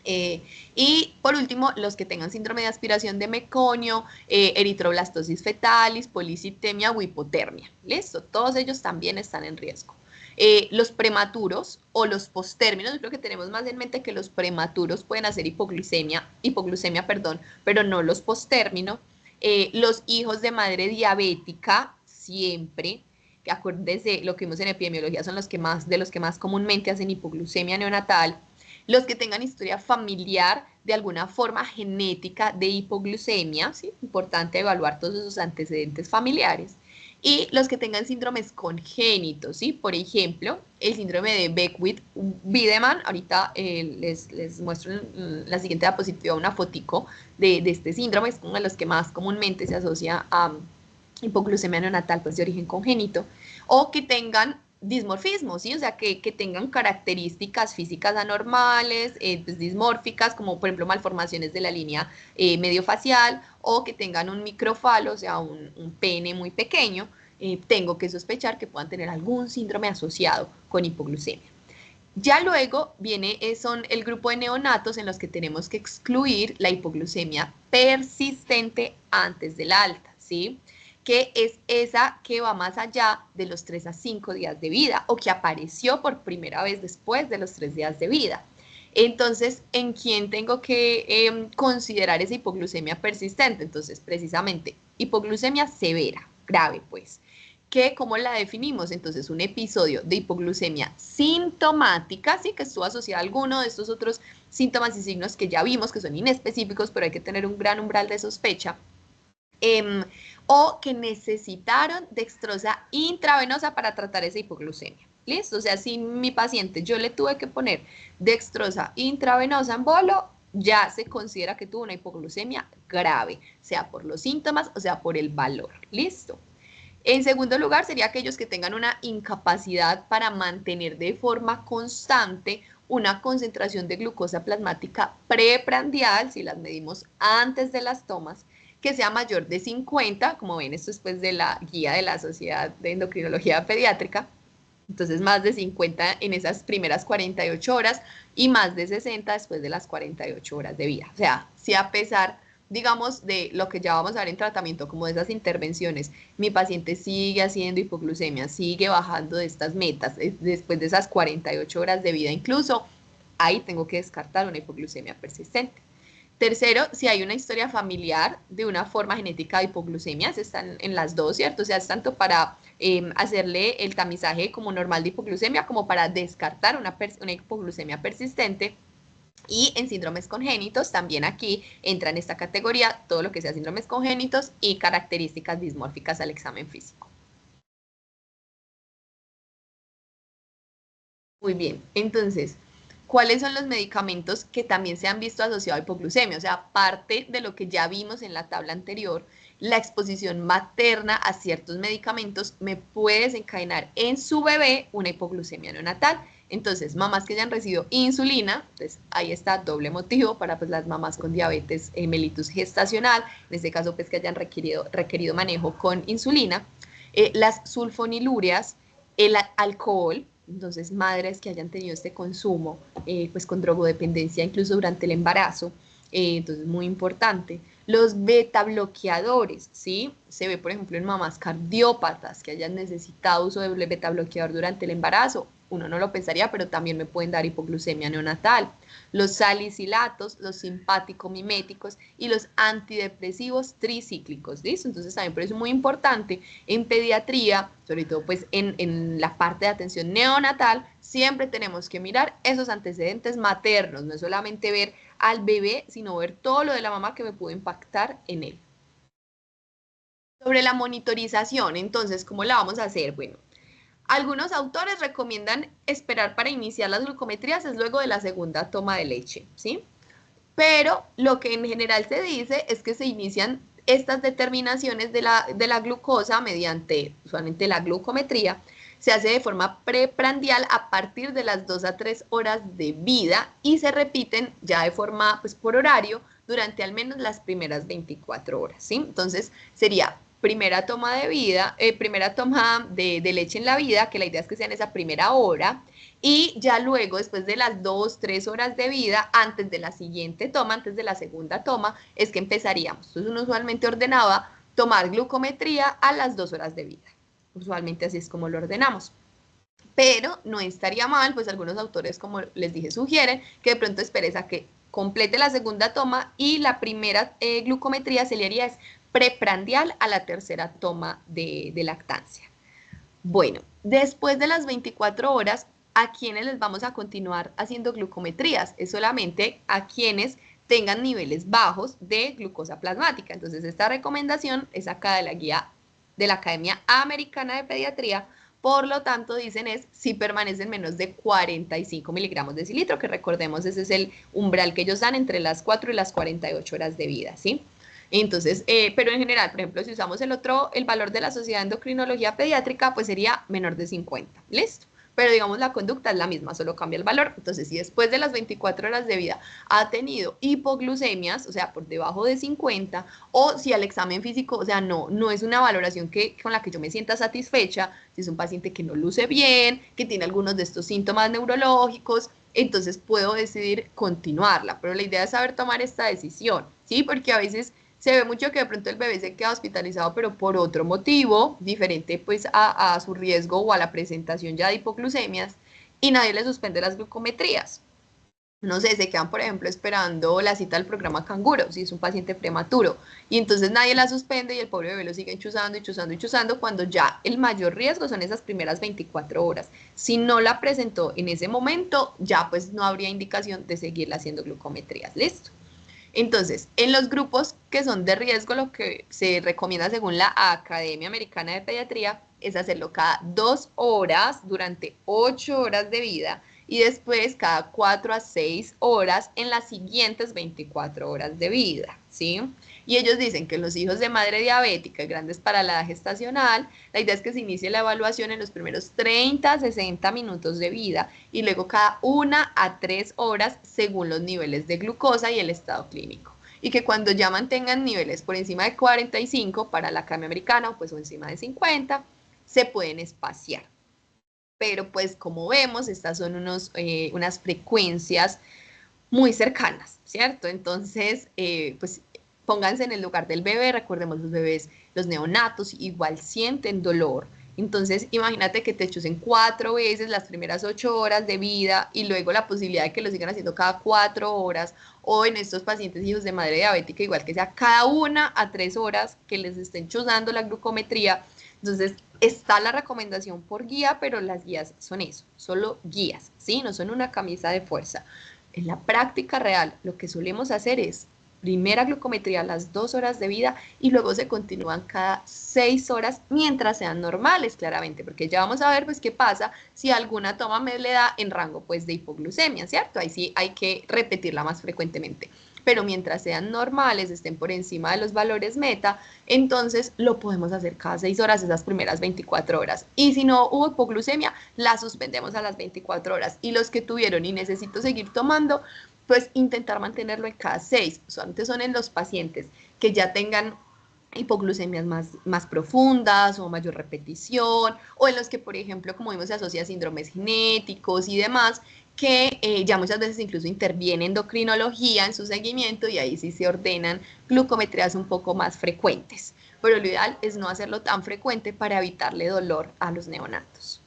Y por último, los que tengan síndrome de aspiración de meconio, eritroblastosis fetalis, policitemia o hipotermia. ¿Listo? Todos ellos también están en riesgo. Los prematuros o los postérminos, yo creo que tenemos más en mente que los prematuros pueden hacer hipoglucemia, pero no los postérminos. Los hijos de madre diabética, siempre, que acuérdense, lo que vimos en epidemiología son de los que más comúnmente hacen hipoglucemia neonatal. Los que tengan historia familiar de alguna forma genética de hipoglucemia, ¿sí? Importante evaluar todos esos antecedentes familiares. Y los que tengan síndromes congénitos, ¿sí? Por ejemplo, el síndrome de Beckwith-Wiedemann, ahorita les muestro en la siguiente diapositiva una fotico de este síndrome, es uno de los que más comúnmente se asocia a hipoglucemia neonatal, pues de origen congénito, o que tengan dismorfismo, ¿sí? O sea, que tengan características físicas anormales, pues, dismórficas, como por ejemplo malformaciones de la línea mediofacial, o que tengan un microfalo, o sea, un pene muy pequeño, tengo que sospechar que puedan tener algún síndrome asociado con hipoglucemia. Ya luego son el grupo de neonatos en los que tenemos que excluir la hipoglucemia persistente antes de la alta, ¿sí? Que es esa que va más allá de los 3 a 5 días de vida o que apareció por primera vez después de los 3 días de vida. Entonces, ¿en quién tengo que considerar esa hipoglucemia persistente? Entonces, precisamente, hipoglucemia severa, grave, pues. ¿Cómo la definimos? Entonces, un episodio de hipoglucemia sintomática, sí, que estuvo asociado a alguno de estos otros síntomas y signos que ya vimos, que son inespecíficos, pero hay que tener un gran umbral de sospecha, o que necesitaron dextrosa intravenosa para tratar esa hipoglucemia. ¿Listo? O sea, si mi paciente yo le tuve que poner dextrosa intravenosa en bolo, ya se considera que tuvo una hipoglucemia grave, sea por los síntomas o sea por el valor. ¿Listo? En segundo lugar, sería aquellos que tengan una incapacidad para mantener de forma constante una concentración de glucosa plasmática preprandial, si las medimos antes de las tomas, que sea mayor de 50, como ven, esto es pues de la guía de la Sociedad de Endocrinología Pediátrica, entonces más de 50 en esas primeras 48 horas y más de 60 después de las 48 horas de vida. O sea, si a pesar, digamos, de lo que ya vamos a ver en tratamiento, como de esas intervenciones, mi paciente sigue haciendo hipoglucemia, sigue bajando de estas metas, después de esas 48 horas de vida incluso, ahí tengo que descartar una hipoglucemia persistente. Tercero, si hay una historia familiar de una forma genética de hipoglucemia, están en las dos, ¿cierto? O sea, es tanto para hacerle el tamizaje como normal de hipoglucemia como para descartar una hipoglucemia persistente. Y en síndromes congénitos, también aquí entra en esta categoría todo lo que sea síndromes congénitos y características dismórficas al examen físico. Muy bien, entonces, ¿cuáles son los medicamentos que también se han visto asociados a hipoglucemia? O sea, parte de lo que ya vimos en la tabla anterior, la exposición materna a ciertos medicamentos me puede desencadenar en su bebé una hipoglucemia neonatal. Entonces, mamás que hayan recibido insulina, pues ahí está doble motivo para pues, las mamás con diabetes mellitus gestacional, en este caso pues que hayan requerido manejo con insulina, las sulfonilurias, el alcohol, entonces madres que hayan tenido este consumo, pues con drogodependencia incluso durante el embarazo, entonces muy importante. Los beta bloqueadores, ¿sí? Se ve, por ejemplo, en mamás cardiópatas que hayan necesitado uso de beta bloqueador durante el embarazo. Uno no lo pensaría, pero también me pueden dar hipoglucemia neonatal. Los salicilatos, los simpático-miméticos y los antidepresivos tricíclicos, ¿listo? Entonces también por eso es muy importante en pediatría, sobre todo pues en la parte de atención neonatal, siempre tenemos que mirar esos antecedentes maternos, no es solamente ver al bebé, sino ver todo lo de la mamá que me pudo impactar en él. Sobre la monitorización, entonces, ¿cómo la vamos a hacer? Bueno, algunos autores recomiendan esperar para iniciar las glucometrías es luego de la segunda toma de leche, ¿sí? Pero lo que en general se dice es que se inician estas determinaciones de la glucosa mediante usualmente la glucometría, se hace de forma preprandial a partir de las 2 a 3 horas de vida y se repiten ya de forma pues por horario durante al menos las primeras 24 horas, ¿sí? Entonces sería primera toma de vida, primera toma de leche en la vida, que la idea es que sea en esa primera hora, y ya luego, después de las 2, 3 horas de vida, antes de la siguiente toma, antes de la segunda toma, es que empezaríamos. Entonces uno usualmente ordenaba tomar glucometría a las 2 horas de vida. Usualmente así es como lo ordenamos. Pero no estaría mal, pues algunos autores, como les dije, sugieren que de pronto esperes a que complete la segunda toma y la primera glucometría se le haría es preprandial a la tercera toma de lactancia. Bueno, después de las 24 horas, ¿a quienes les vamos a continuar haciendo glucometrías? Es solamente a quienes tengan niveles bajos de glucosa plasmática. Entonces, esta recomendación es acá de la guía de la Academia Americana de Pediatría. Por lo tanto, dicen es si permanecen menos de 45 miligramos de cilitro, que recordemos ese es el umbral que ellos dan entre las 4 y las 48 horas de vida, ¿sí? Entonces, pero en general, por ejemplo, si usamos el valor de la Sociedad de Endocrinología Pediátrica, pues sería menor de 50, ¿listo? Pero digamos la conducta es la misma, solo cambia el valor. Entonces, si después de las 24 horas de vida ha tenido hipoglucemias, o sea, por debajo de 50, o si al examen físico, o sea, no es una valoración con la que yo me sienta satisfecha, si es un paciente que no luce bien, que tiene algunos de estos síntomas neurológicos, entonces puedo decidir continuarla. Pero la idea es saber tomar esta decisión, ¿sí? Porque a veces se ve mucho que de pronto el bebé se queda hospitalizado, pero por otro motivo, diferente pues a su riesgo o a la presentación ya de hipoglucemias, y nadie le suspende las glucometrías. No sé, se quedan, por ejemplo, esperando la cita del programa Canguro, si es un paciente prematuro, y entonces nadie la suspende y el pobre bebé lo sigue chuzando y chuzando y chuzando cuando ya el mayor riesgo son esas primeras 24 horas. Si no la presentó en ese momento, ya pues no habría indicación de seguirla haciendo glucometrías. ¿Listo? Entonces, en los grupos que son de riesgo, lo que se recomienda según la Academia Americana de Pediatría es hacerlo cada 2 horas durante 8 horas de vida y después cada 4 a 6 horas en las siguientes 24 horas de vida, ¿sí? Y ellos dicen que en los hijos de madre diabética y grandes para la edad gestacional, la idea es que se inicie la evaluación en los primeros 30 a 60 minutos de vida y luego cada 1 a 3 horas según los niveles de glucosa y el estado clínico. Y que cuando ya mantengan niveles por encima de 45 para la carne americana, pues o encima de 50, se pueden espaciar. Pero pues como vemos, estas son unas frecuencias muy cercanas, ¿cierto? Entonces, pues pónganse en el lugar del bebé, recordemos los bebés, los neonatos igual sienten dolor. Entonces, imagínate que te chusen 4 veces las primeras 8 horas de vida y luego la posibilidad de que lo sigan haciendo cada 4 horas o en estos pacientes hijos de madre diabética, igual que sea cada 1 a 3 horas que les estén chuzando la glucometría. Entonces, está la recomendación por guía, pero las guías son eso, solo guías, ¿sí? No son una camisa de fuerza. En la práctica real, lo que solemos hacer es primera glucometría a las 2 horas de vida y luego se continúan cada 6 horas mientras sean normales, claramente, porque ya vamos a ver pues qué pasa si alguna toma me le da en rango pues de hipoglucemia, ¿cierto? Ahí sí hay que repetirla más frecuentemente. Pero mientras sean normales, estén por encima de los valores meta, entonces lo podemos hacer cada 6 horas, esas primeras 24 horas. Y si no hubo hipoglucemia, la suspendemos a las 24 horas. Y los que tuvieron y necesito seguir tomando, pues intentar mantenerlo en cada 6. Antes son en los pacientes que ya tengan hipoglucemias más profundas o mayor repetición, o en los que, por ejemplo, como vimos, se asocia a síndromes genéticos y demás, que ya muchas veces incluso interviene endocrinología en su seguimiento y ahí sí se ordenan glucometrías un poco más frecuentes. Pero lo ideal es no hacerlo tan frecuente para evitarle dolor a los neonatos.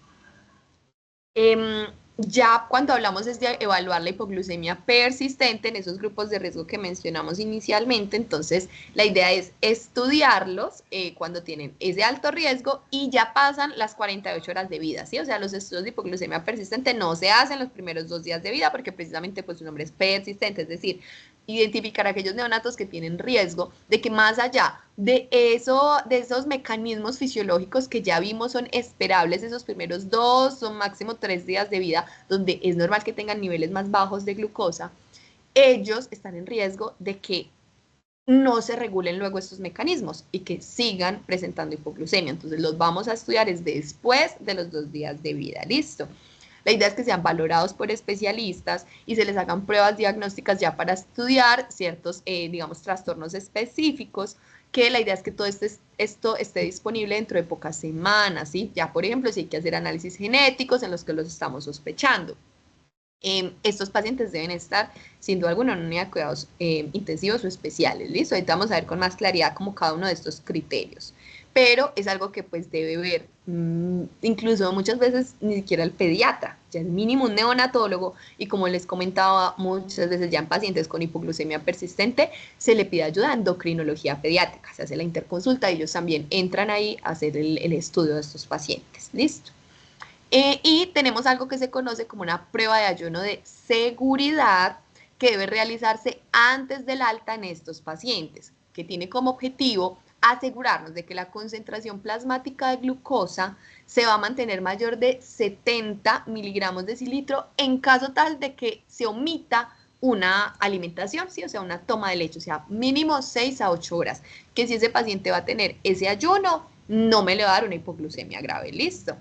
Ya cuando hablamos es de evaluar la hipoglucemia persistente en esos grupos de riesgo que mencionamos inicialmente, entonces la idea es estudiarlos cuando tienen ese alto riesgo y ya pasan las 48 horas de vida, ¿sí? O sea, los estudios de hipoglucemia persistente no se hacen los primeros 2 días de vida porque precisamente pues su nombre es persistente, es decir, identificar a aquellos neonatos que tienen riesgo de que más allá de esos mecanismos fisiológicos que ya vimos son esperables esos primeros 2 o máximo 3 días de vida, donde es normal que tengan niveles más bajos de glucosa, ellos están en riesgo de que no se regulen luego estos mecanismos y que sigan presentando hipoglucemia. Entonces los vamos a estudiar es después de los 2 días de vida. ¿Listo? La idea es que sean valorados por especialistas y se les hagan pruebas diagnósticas ya para estudiar ciertos, digamos, trastornos específicos, que la idea es que todo esto esté disponible dentro de pocas semanas, ¿sí? Ya, por ejemplo, si hay que hacer análisis genéticos en los que los estamos sospechando. Estos pacientes deben estar, sin duda alguna, en una unidad de cuidados intensivos o especiales, ¿listo? Ahorita vamos a ver con más claridad como cada uno de estos criterios, pero es algo que pues debe ver, incluso muchas veces ni siquiera el pediatra, ya es mínimo un neonatólogo, y como les comentaba, muchas veces ya en pacientes con hipoglucemia persistente, se le pide ayuda a endocrinología pediátrica, se hace la interconsulta y ellos también entran ahí a hacer el estudio de estos pacientes, ¿listo? Y tenemos algo que se conoce como una prueba de ayuno de seguridad que debe realizarse antes del alta en estos pacientes, que tiene como objetivo asegurarnos de que la concentración plasmática de glucosa se va a mantener mayor de 70 miligramos de decilitro en caso tal de que se omita una alimentación, ¿sí? O sea, una toma de leche, o sea, mínimo 6 a 8 horas, que si ese paciente va a tener ese ayuno, no me le va a dar una hipoglucemia grave, ¿listo?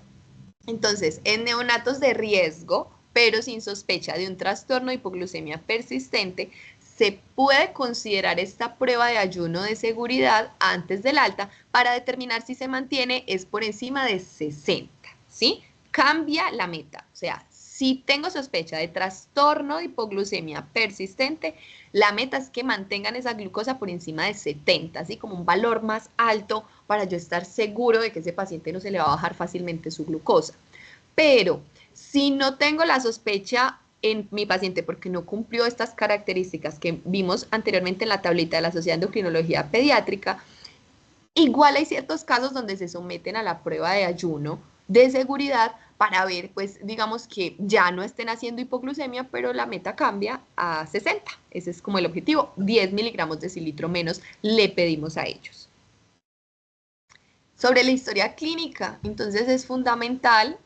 Entonces, en neonatos de riesgo, pero sin sospecha de un trastorno de hipoglucemia persistente, se puede considerar esta prueba de ayuno de seguridad antes del alta para determinar si se mantiene es por encima de 60, ¿sí? Cambia la meta, o sea, si tengo sospecha de trastorno de hipoglucemia persistente, la meta es que mantengan esa glucosa por encima de 70, así como un valor más alto para yo estar seguro de que ese paciente no se le va a bajar fácilmente su glucosa. Pero si no tengo la sospecha en mi paciente porque no cumplió estas características que vimos anteriormente en la tablita de la Sociedad de Endocrinología Pediátrica, igual hay ciertos casos donde se someten a la prueba de ayuno de seguridad para ver, pues, digamos que ya no estén haciendo hipoglucemia, pero la meta cambia a 60. Ese es como el objetivo. 10 miligramos de decilitro menos le pedimos a ellos. Sobre la historia clínica, entonces es fundamental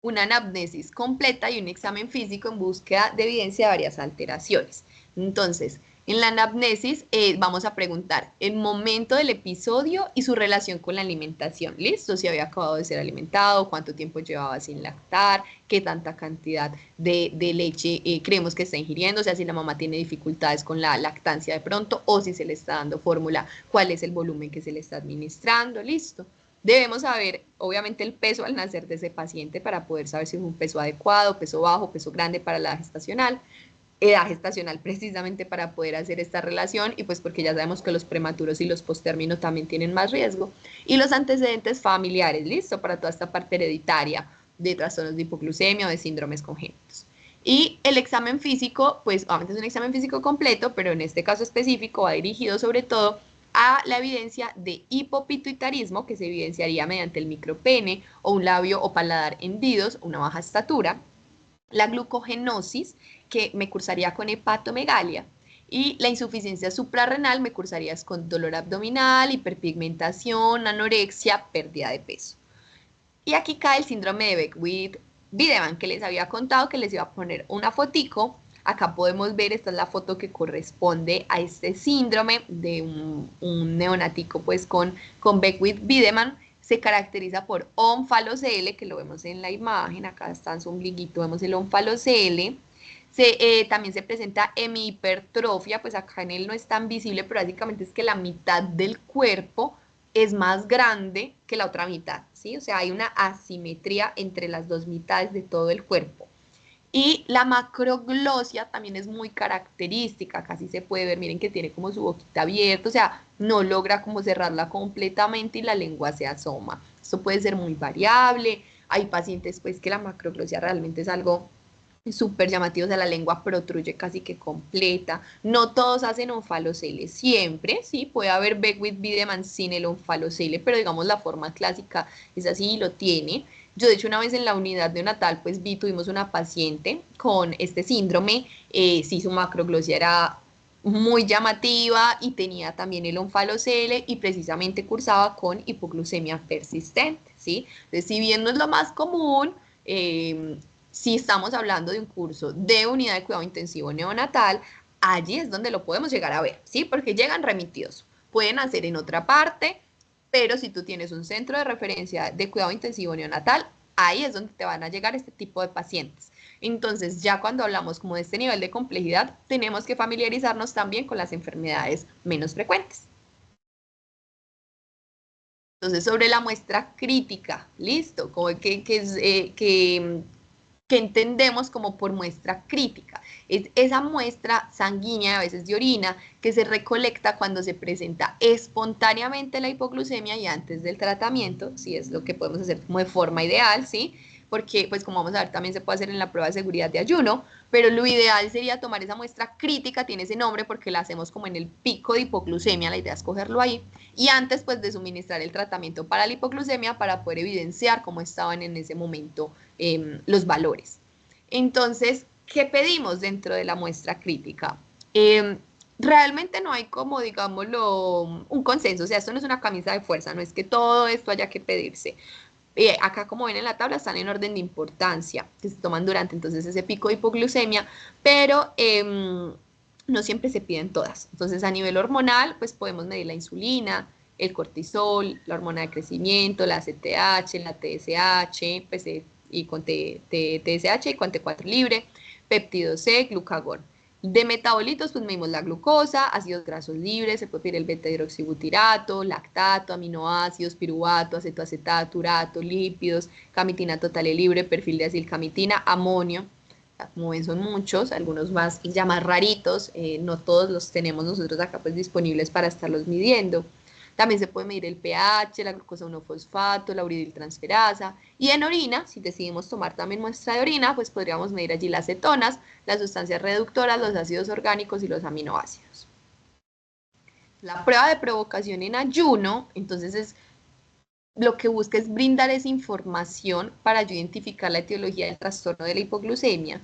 una anamnesis completa y un examen físico en búsqueda de evidencia de varias alteraciones. Entonces, en la anamnesis vamos a preguntar el momento del episodio y su relación con la alimentación. ¿Listo? Si había acabado de ser alimentado, cuánto tiempo llevaba sin lactar, qué tanta cantidad de leche creemos que está ingiriendo, o sea, si la mamá tiene dificultades con la lactancia de pronto o si se le está dando fórmula, cuál es el volumen que se le está administrando. ¿Listo? Debemos saber, obviamente, el peso al nacer de ese paciente para poder saber si es un peso adecuado, peso bajo, peso grande para la gestacional, edad gestacional precisamente para poder hacer esta relación y pues porque ya sabemos que los prematuros y los postérminos también tienen más riesgo. Y los antecedentes familiares, listo, para toda esta parte hereditaria de trastornos de hipoglucemia o de síndromes congénitos. Y el examen físico, pues obviamente es un examen físico completo, pero en este caso específico va dirigido sobre todo a la evidencia de hipopituitarismo, que se evidenciaría mediante el micropene o un labio o paladar hendidos, una baja estatura, la glucogenosis, que me cursaría con hepatomegalia, y la insuficiencia suprarrenal me cursaría con dolor abdominal, hiperpigmentación, anorexia, pérdida de peso. Y aquí cae el síndrome de Beckwith-Wiedemann, que les había contado que les iba a poner una fotico. Acá podemos ver, esta es la foto que corresponde a este síndrome de un neonático pues con Beckwith-Wiedemann. Se caracteriza por onfalocele, que lo vemos en la imagen, acá está en su ombliguito, vemos el onfalocele. También se presenta hemihipertrofia, pues acá en él no es tan visible, pero básicamente es que la mitad del cuerpo es más grande que la otra mitad, ¿sí? O sea, hay una asimetría entre las dos mitades de todo el cuerpo. Y la macroglosia también es muy característica, casi se puede ver, miren que tiene como su boquita abierta, o sea, no logra como cerrarla completamente y la lengua se asoma. Esto puede ser muy variable, hay pacientes pues que la macroglosia realmente es algo súper llamativos, o sea, la lengua protruye casi que completa. No todos hacen onfalocele siempre, sí, puede haber Beckwith-Wiedemann sin el onfalocele, pero digamos la forma clásica es así y lo tiene. Yo de hecho una vez en la unidad neonatal pues tuvimos una paciente con este síndrome, sí, su macroglosia era muy llamativa y tenía también el onfalocele y precisamente cursaba con hipoglucemia persistente, ¿sí? Entonces, si bien no es lo más común, si estamos hablando de un curso de unidad de cuidado intensivo neonatal, allí es donde lo podemos llegar a ver, ¿sí? Porque llegan remitidos. Pueden hacer en otra parte, pero si tú tienes un centro de referencia de cuidado intensivo neonatal, ahí es donde te van a llegar este tipo de pacientes. Entonces, ya cuando hablamos como de este nivel de complejidad, tenemos que familiarizarnos también con las enfermedades menos frecuentes. Entonces, sobre la muestra crítica, listo, como que entendemos como por muestra crítica. Es esa muestra sanguínea, a veces de orina, que se recolecta cuando se presenta espontáneamente la hipoglucemia y antes del tratamiento, si es lo que podemos hacer como de forma ideal, ¿sí? Porque, pues como vamos a ver, también se puede hacer en la prueba de seguridad de ayuno, pero lo ideal sería tomar esa muestra crítica, tiene ese nombre porque la hacemos como en el pico de hipoglucemia, la idea es cogerlo ahí, y antes pues de suministrar el tratamiento para la hipoglucemia para poder evidenciar cómo estaban en ese momento los valores. Entonces, ¿qué pedimos dentro de la muestra crítica? Realmente no hay como, digámoslo, un consenso, o sea, esto no es una camisa de fuerza, no es que todo esto haya que pedirse. Acá, como ven en la tabla, están en orden de importancia, que se toman durante entonces ese pico de hipoglucemia, pero no siempre se piden todas. Entonces, a nivel hormonal, pues podemos medir la insulina, el cortisol, la hormona de crecimiento, la CTH, la TSH, pues, y con TSH y con T4 libre, péptido C, glucagón. De metabolitos, pues medimos la glucosa, ácidos grasos libres, se puede pedir el beta-hidroxibutirato, lactato, aminoácidos, piruvato, acetoacetato, urato, lípidos, camitina total y libre, perfil de acilcamitina, amonio. Como ven, son muchos, algunos más ya más raritos, no todos los tenemos nosotros acá pues disponibles para estarlos midiendo. También se puede medir el pH, la glucosa 1-fosfato, la uridiltransferasa. Y en orina, si decidimos tomar también muestra de orina, pues podríamos medir allí las cetonas, las sustancias reductoras, los ácidos orgánicos y los aminoácidos. La prueba de provocación en ayuno, entonces es lo que busca es brindar esa información para identificar la etiología del trastorno de la hipoglucemia.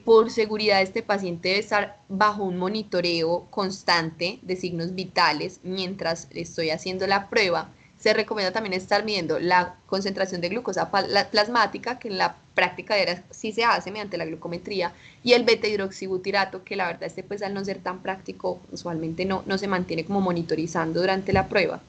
Por seguridad, este paciente debe estar bajo un monitoreo constante de signos vitales mientras estoy haciendo la prueba. Se recomienda también estar midiendo la concentración de glucosa plasmática, que en la práctica diaria sí se hace mediante la glucometría, y el beta-hidroxibutirato, que la verdad pues al no ser tan práctico, usualmente no se mantiene como monitorizando durante la prueba.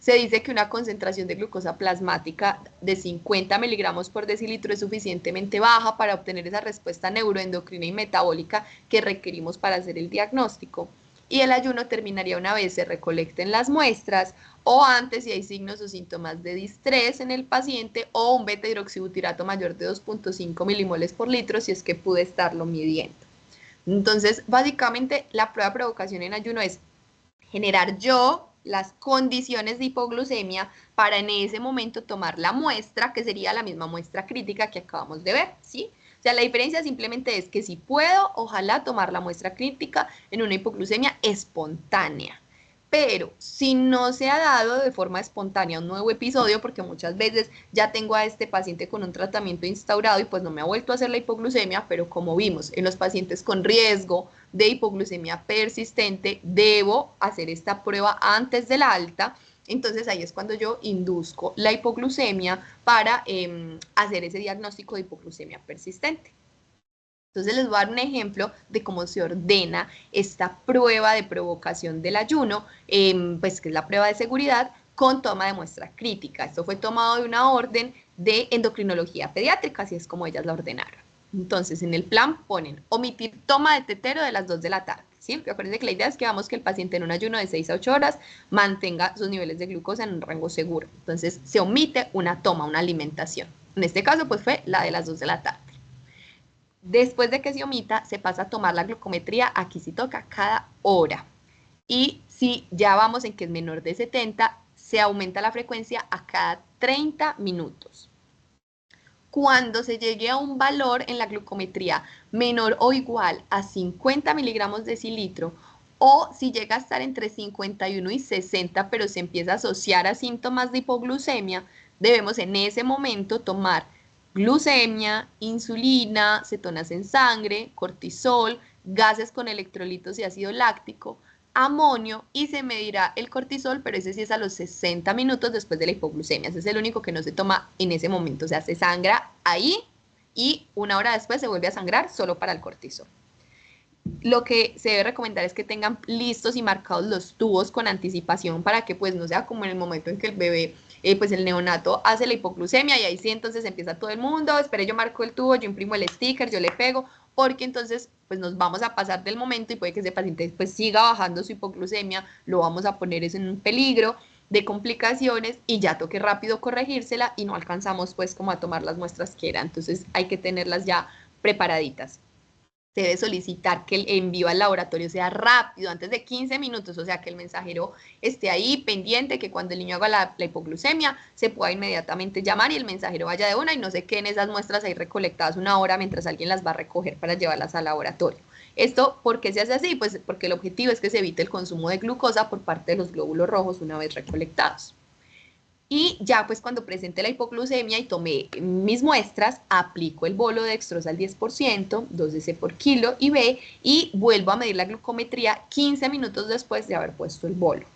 Se dice que una concentración de glucosa plasmática de 50 miligramos por decilitro es suficientemente baja para obtener esa respuesta neuroendocrina y metabólica que requerimos para hacer el diagnóstico. Y el ayuno terminaría una vez se recolecten las muestras o antes si hay signos o síntomas de distrés en el paciente o un beta-hidroxibutirato mayor de 2.5 milimoles por litro si es que pude estarlo midiendo. Entonces, básicamente, la prueba de provocación en ayuno es generar yo las condiciones de hipoglucemia para en ese momento tomar la muestra, que sería la misma muestra crítica que acabamos de ver, ¿sí? O sea, la diferencia simplemente es que si puedo, ojalá tomar la muestra crítica en una hipoglucemia espontánea. Pero si no se ha dado de forma espontánea un nuevo episodio, porque muchas veces ya tengo a este paciente con un tratamiento instaurado y pues no me ha vuelto a hacer la hipoglucemia, pero como vimos en los pacientes con riesgo de hipoglucemia persistente, debo hacer esta prueba antes de la alta. Entonces ahí es cuando yo induzco la hipoglucemia para hacer ese diagnóstico de hipoglucemia persistente. Entonces les voy a dar un ejemplo de cómo se ordena esta prueba de provocación del ayuno, pues que es la prueba de seguridad con toma de muestra crítica. Esto fue tomado de una orden de endocrinología pediátrica, así es como ellas la ordenaron. Entonces en el plan ponen omitir toma de tetero de las 2 de la tarde. ¿Sí? Porque acuérdense que la idea es que vamos que el paciente en un ayuno de 6 a 8 horas mantenga sus niveles de glucosa en un rango seguro. Entonces se omite una toma, una alimentación. En este caso pues fue la de las 2 de la tarde. Después de que se omita, se pasa a tomar la glucometría, aquí sí toca cada hora. Y si ya vamos en que es menor de 70, se aumenta la frecuencia a cada 30 minutos. Cuando se llegue a un valor en la glucometría menor o igual a 50 miligramos decilitro, o si llega a estar entre 51 y 60, pero se empieza a asociar a síntomas de hipoglucemia, debemos en ese momento tomar glucemia, insulina, cetonas en sangre, cortisol, gases con electrolitos y ácido láctico, amonio y se medirá el cortisol, pero ese sí es a los 60 minutos después de la hipoglucemia. Ese es el único que no se toma en ese momento, o sea, se sangra ahí y una hora después se vuelve a sangrar solo para el cortisol. Lo que se debe recomendar es que tengan listos y marcados los tubos con anticipación para que pues no sea como en el momento en que el bebé, pues el neonato hace la hipoglucemia y ahí sí entonces empieza todo el mundo, espere yo marco el tubo, yo imprimo el sticker, yo le pego, porque entonces pues nos vamos a pasar del momento y puede que ese paciente pues siga bajando su hipoglucemia, lo vamos a poner eso en un peligro de complicaciones y ya toque rápido corregírsela y no alcanzamos pues como a tomar las muestras que era, entonces hay que tenerlas ya preparaditas. Se debe solicitar que el envío al laboratorio sea rápido, antes de 15 minutos, o sea, que el mensajero esté ahí pendiente, que cuando el niño haga la hipoglucemia se pueda inmediatamente llamar y el mensajero vaya de una y no se queden esas muestras ahí recolectadas una hora mientras alguien las va a recoger para llevarlas al laboratorio. ¿Esto por qué se hace así? Pues porque el objetivo es que se evite el consumo de glucosa por parte de los glóbulos rojos una vez recolectados. Y ya pues cuando presente la hipoglucemia y tomé mis muestras, aplico el bolo de dextrosa al 10%, 2 cc por kilo y B, y vuelvo a medir la glucometría 15 minutos después de haber puesto el bolo.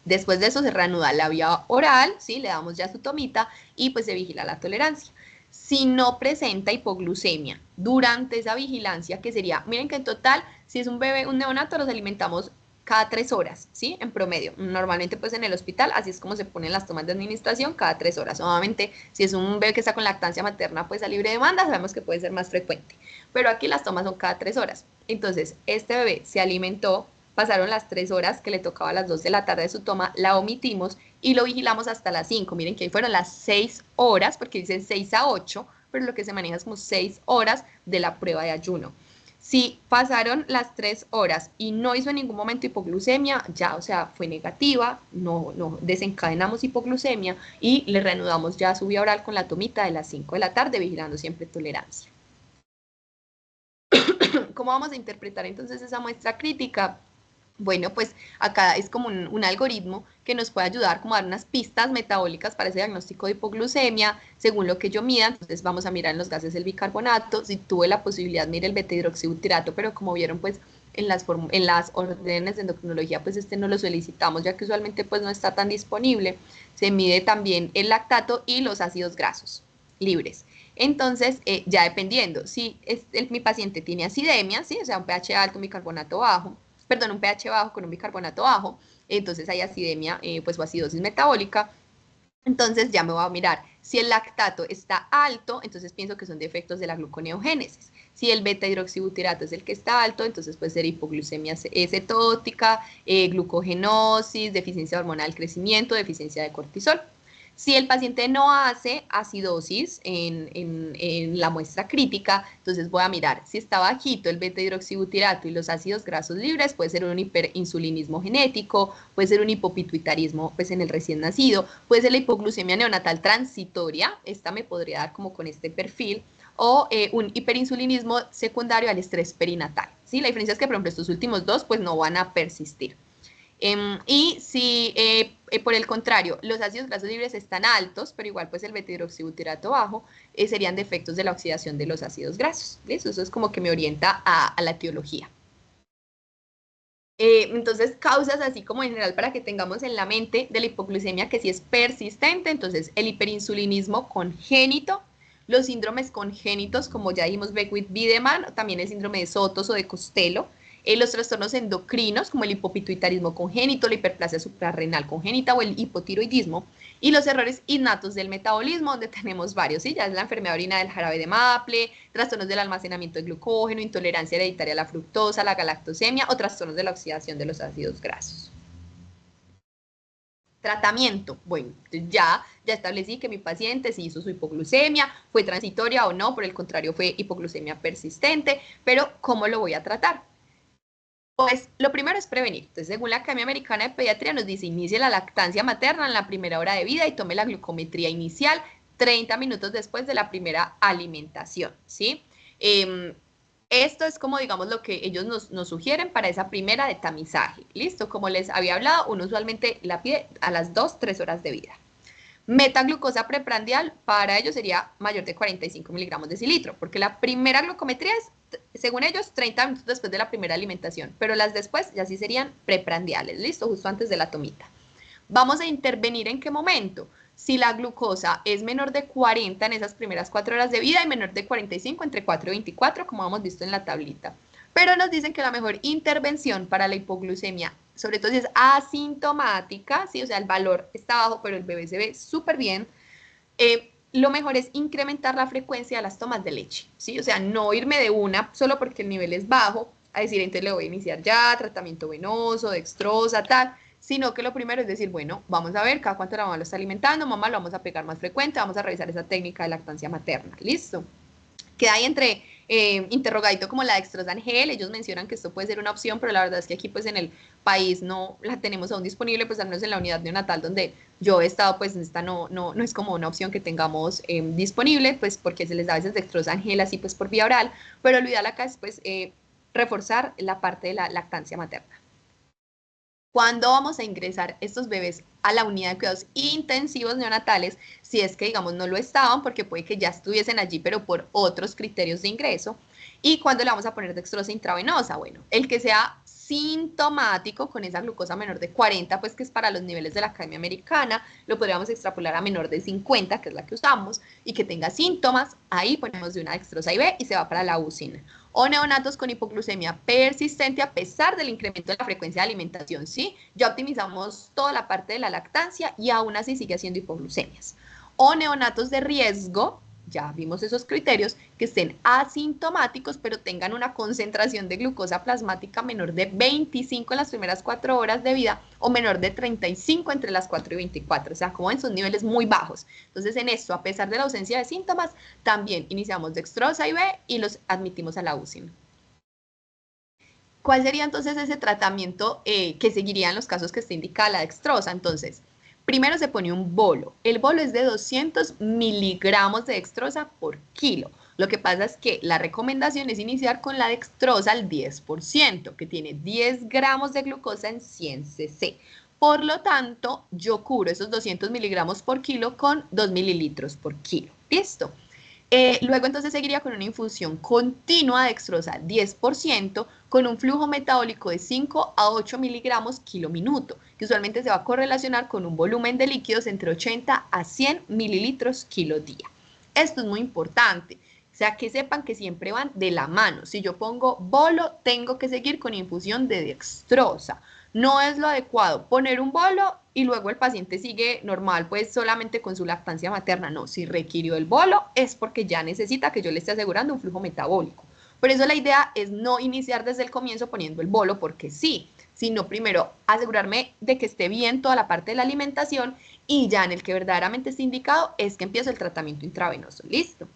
Después de eso se reanuda la vía oral, ¿sí? Le damos ya su tomita y pues se vigila la tolerancia. Si no presenta hipoglucemia durante esa vigilancia, que sería, miren que en total, si es un bebé, un neonato, los alimentamos cada 3 horas, ¿sí? En promedio. Normalmente pues en el hospital, así es como se ponen las tomas de administración, cada 3 horas. Obviamente, si es un bebé que está con lactancia materna, pues a libre demanda, sabemos que puede ser más frecuente. Pero aquí las tomas son cada 3 horas. Entonces, este bebé se alimentó, pasaron las 3 horas que le tocaba a las 2 de la tarde de su toma, la omitimos y lo vigilamos hasta las 5. Miren que ahí fueron las 6 horas, porque dicen 6 a 8, pero lo que se maneja es como 6 horas de la prueba de ayuno. Si pasaron las 3 horas y no hizo en ningún momento hipoglucemia, ya, o sea, fue negativa, no desencadenamos hipoglucemia y le reanudamos ya su vía oral con la tomita de las 5 de la tarde, vigilando siempre tolerancia. ¿Cómo vamos a interpretar entonces esa muestra crítica? Bueno, pues acá es como un algoritmo que nos puede ayudar como a dar unas pistas metabólicas para ese diagnóstico de hipoglucemia, según lo que yo mida. Entonces vamos a mirar en los gases el bicarbonato, si tuve la posibilidad, mire el beta-hidroxibutirato, pero como vieron, pues en las órdenes de endocrinología, pues no lo solicitamos, ya que usualmente pues no está tan disponible. Se mide también el lactato y los ácidos grasos libres. Entonces, ya dependiendo, si mi paciente tiene acidemia, ¿sí? O sea, un pH alto, un bicarbonato bajo, perdón, un pH bajo con un bicarbonato bajo, entonces hay acidemia, pues o acidosis metabólica. Entonces ya me voy a mirar, si el lactato está alto, entonces pienso que son defectos de la gluconeogénesis. Si el beta hidroxibutirato es el que está alto, entonces puede ser hipoglucemia cetótica, glucogenosis, deficiencia hormonal del crecimiento, deficiencia de cortisol. Si el paciente no hace acidosis en la muestra crítica, entonces voy a mirar si está bajito el beta hidroxibutirato y los ácidos grasos libres, puede ser un hiperinsulinismo genético, puede ser un hipopituitarismo pues, en el recién nacido, puede ser la hipoglucemia neonatal transitoria, esta me podría dar como con este perfil, o un hiperinsulinismo secundario al estrés perinatal. ¿Sí? La diferencia es que, por ejemplo, estos últimos dos pues no van a persistir. Y si por el contrario los ácidos grasos libres están altos, pero igual pues el beta-hidroxibutirato bajo, serían defectos de la oxidación de los ácidos grasos. ¿Listo? Eso es como que me orienta a la etiología. Entonces, causas así como en general para que tengamos en la mente de la hipoglucemia que sí es persistente, entonces el hiperinsulinismo congénito, los síndromes congénitos, como ya dijimos, Beckwith-Wiedemann, también el síndrome de Sotos o de Costello, los trastornos endocrinos como el hipopituitarismo congénito, la hiperplasia suprarrenal congénita o el hipotiroidismo, y los errores innatos del metabolismo, donde tenemos varios, ¿sí? Ya es la enfermedad orina del jarabe de Maple, trastornos del almacenamiento de glucógeno, intolerancia hereditaria a la fructosa, la galactosemia o trastornos de la oxidación de los ácidos grasos. Tratamiento, bueno, ya establecí que mi paciente se hizo su hipoglucemia, fue transitoria o no, por el contrario fue hipoglucemia persistente, pero ¿cómo lo voy a tratar? Pues lo primero es prevenir. Entonces, según la Academia Americana de Pediatría, nos dice inicie la lactancia materna en la primera hora de vida y tome la glucometría inicial 30 minutos después de la primera alimentación, ¿sí? Esto es como, digamos, lo que ellos nos sugieren para esa primera de tamizaje. ¿Listo? Como les había hablado, uno usualmente la pide a las 2-3 horas de vida. Metaglucosa preprandial para ellos sería mayor de 45 miligramos de cilitro, porque la primera glucometría es, según ellos, 30 minutos después de la primera alimentación, pero las después ya sí serían preprandiales, listo, justo antes de la tomita. Vamos a intervenir en qué momento. Si la glucosa es menor de 40 en esas primeras 4 horas de vida y menor de 45 entre 4 y 24, como hemos visto en la tablita. Pero nos dicen que la mejor intervención para la hipoglucemia, sobre todo si es asintomática, ¿sí? O sea, el valor está bajo, pero el bebé se ve súper bien, lo mejor es incrementar la frecuencia de las tomas de leche, ¿sí? O sea, no irme de una solo porque el nivel es bajo, a decir, entonces le voy a iniciar ya, tratamiento venoso, dextrosa, tal, sino que lo primero es decir, bueno, vamos a ver cada cuánto la mamá lo está alimentando, mamá lo vamos a pegar más frecuente, vamos a revisar esa técnica de lactancia materna, ¿listo? Queda ahí entre interrogadito como la dextrosa gel, ellos mencionan que esto puede ser una opción, pero la verdad es que aquí pues en el país no la tenemos aún disponible, pues al menos en la unidad neonatal donde yo he estado, pues esta no es como una opción que tengamos disponible, pues porque se les da a veces dextrosa gel así pues por vía oral, pero lo ideal acá es pues reforzar la parte de la lactancia materna. ¿Cuándo vamos a ingresar estos bebés a la unidad de cuidados intensivos neonatales? Si es que, digamos, no lo estaban, porque puede que ya estuviesen allí, pero por otros criterios de ingreso. ¿Y cuándo le vamos a poner dextrosa intravenosa? Bueno, el que sea sintomático con esa glucosa menor de 40, pues que es para los niveles de la Academia Americana, lo podríamos extrapolar a menor de 50, que es la que usamos, y que tenga síntomas, ahí ponemos de una dextrosa IV y se va para la UCI. O neonatos con hipoglucemia persistente a pesar del incremento de la frecuencia de alimentación, ¿sí? Ya optimizamos toda la parte de la lactancia y aún así sigue haciendo hipoglucemias. O neonatos de riesgo, ya vimos esos criterios, que estén asintomáticos pero tengan una concentración de glucosa plasmática menor de 25 en las primeras 4 horas de vida o menor de 35 entre las 4 y 24, o sea, como en sus niveles muy bajos. Entonces, en esto, a pesar de la ausencia de síntomas, también iniciamos dextrosa IV y los admitimos a la UCI. ¿Cuál sería entonces ese tratamiento que seguiría en los casos que esté indicada la dextrosa? Entonces, primero se pone un bolo. El bolo es de 200 miligramos de dextrosa por kilo. Lo que pasa es que la recomendación es iniciar con la dextrosa al 10%, que tiene 10 gramos de glucosa en 100 cc. Por lo tanto, yo cubro esos 200 miligramos por kilo con 2 mililitros por kilo. ¿Listo? Luego entonces seguiría con una infusión continua de dextrosa 10% con un flujo metabólico de 5 a 8 miligramos kilo minuto, que usualmente se va a correlacionar con un volumen de líquidos entre 80 a 100 mililitros kilo día. Esto es muy importante, o sea, que sepan que siempre van de la mano. Si yo pongo bolo, tengo que seguir con infusión de dextrosa. No es lo adecuado poner un bolo y luego el paciente sigue normal, pues solamente con su lactancia materna. No, si requirió el bolo es porque ya necesita que yo le esté asegurando un flujo metabólico. Por eso la idea es no iniciar desde el comienzo poniendo el bolo porque sí, sino primero asegurarme de que esté bien toda la parte de la alimentación y ya en el que verdaderamente esté indicado es que empiezo el tratamiento intravenoso. Listo.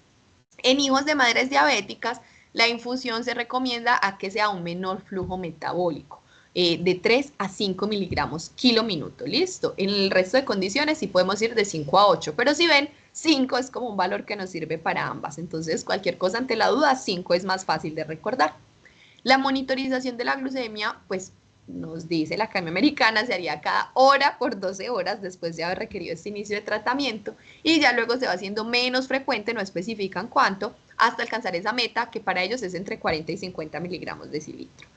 En hijos de madres diabéticas, la infusión se recomienda a que sea un menor flujo metabólico, de 3 a 5 miligramos kilo minuto, listo. En el resto de condiciones sí podemos ir de 5 a 8, pero si ven, 5 es como un valor que nos sirve para ambas, entonces cualquier cosa ante la duda, 5 es más fácil de recordar. La monitorización de la glucemia, pues nos dice la Academia Americana, se haría cada hora por 12 horas después de haber requerido este inicio de tratamiento y ya luego se va haciendo menos frecuente, no especifican cuánto, hasta alcanzar esa meta que para ellos es entre 40 y 50 miligramos decilitro.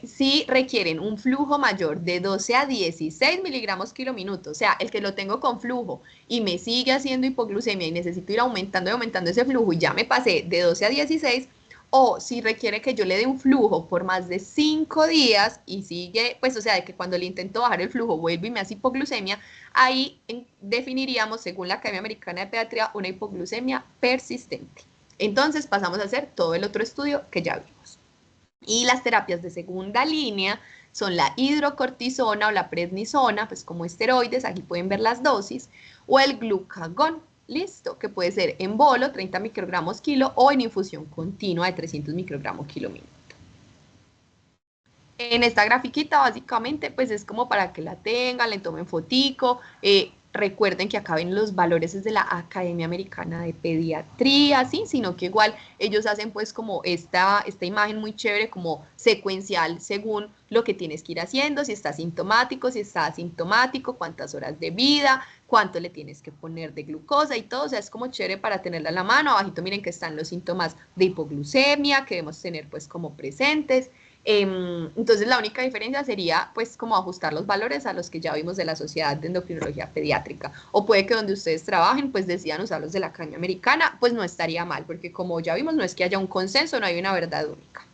Si requieren un flujo mayor de 12 a 16 miligramos kilo minuto, o sea, el que lo tengo con flujo y me sigue haciendo hipoglucemia y necesito ir aumentando y aumentando ese flujo y ya me pasé de 12 a 16, o si requiere que yo le dé un flujo por más de 5 días y sigue, pues o sea, de que cuando le intento bajar el flujo vuelve y me hace hipoglucemia, ahí definiríamos, según la Academia Americana de Pediatría, una hipoglucemia persistente. Entonces pasamos a hacer todo el otro estudio que ya vimos. Y las terapias de segunda línea son la hidrocortisona o la prednisona, pues como esteroides, aquí pueden ver las dosis, o el glucagón, listo, que puede ser en bolo, 30 microgramos kilo, o en infusión continua de 300 microgramos kilo minuto. En esta grafiquita básicamente pues es como para que la tengan, le tomen fotico, recuerden que acá ven los valores desde la Academia Americana de Pediatría, ¿sí? Sino que igual ellos hacen pues como esta imagen muy chévere, como secuencial según lo que tienes que ir haciendo, si está sintomático, si está asintomático, cuántas horas de vida, cuánto le tienes que poner de glucosa y todo, o sea, es como chévere para tenerla en la mano. Abajito miren que están los síntomas de hipoglucemia que debemos tener pues como presentes. Entonces la única diferencia sería pues como ajustar los valores a los que ya vimos de la Sociedad de Endocrinología Pediátrica, o puede que donde ustedes trabajen pues decidan usar los de la Academia Americana, pues no estaría mal, porque como ya vimos no es que haya un consenso, no hay una verdad única.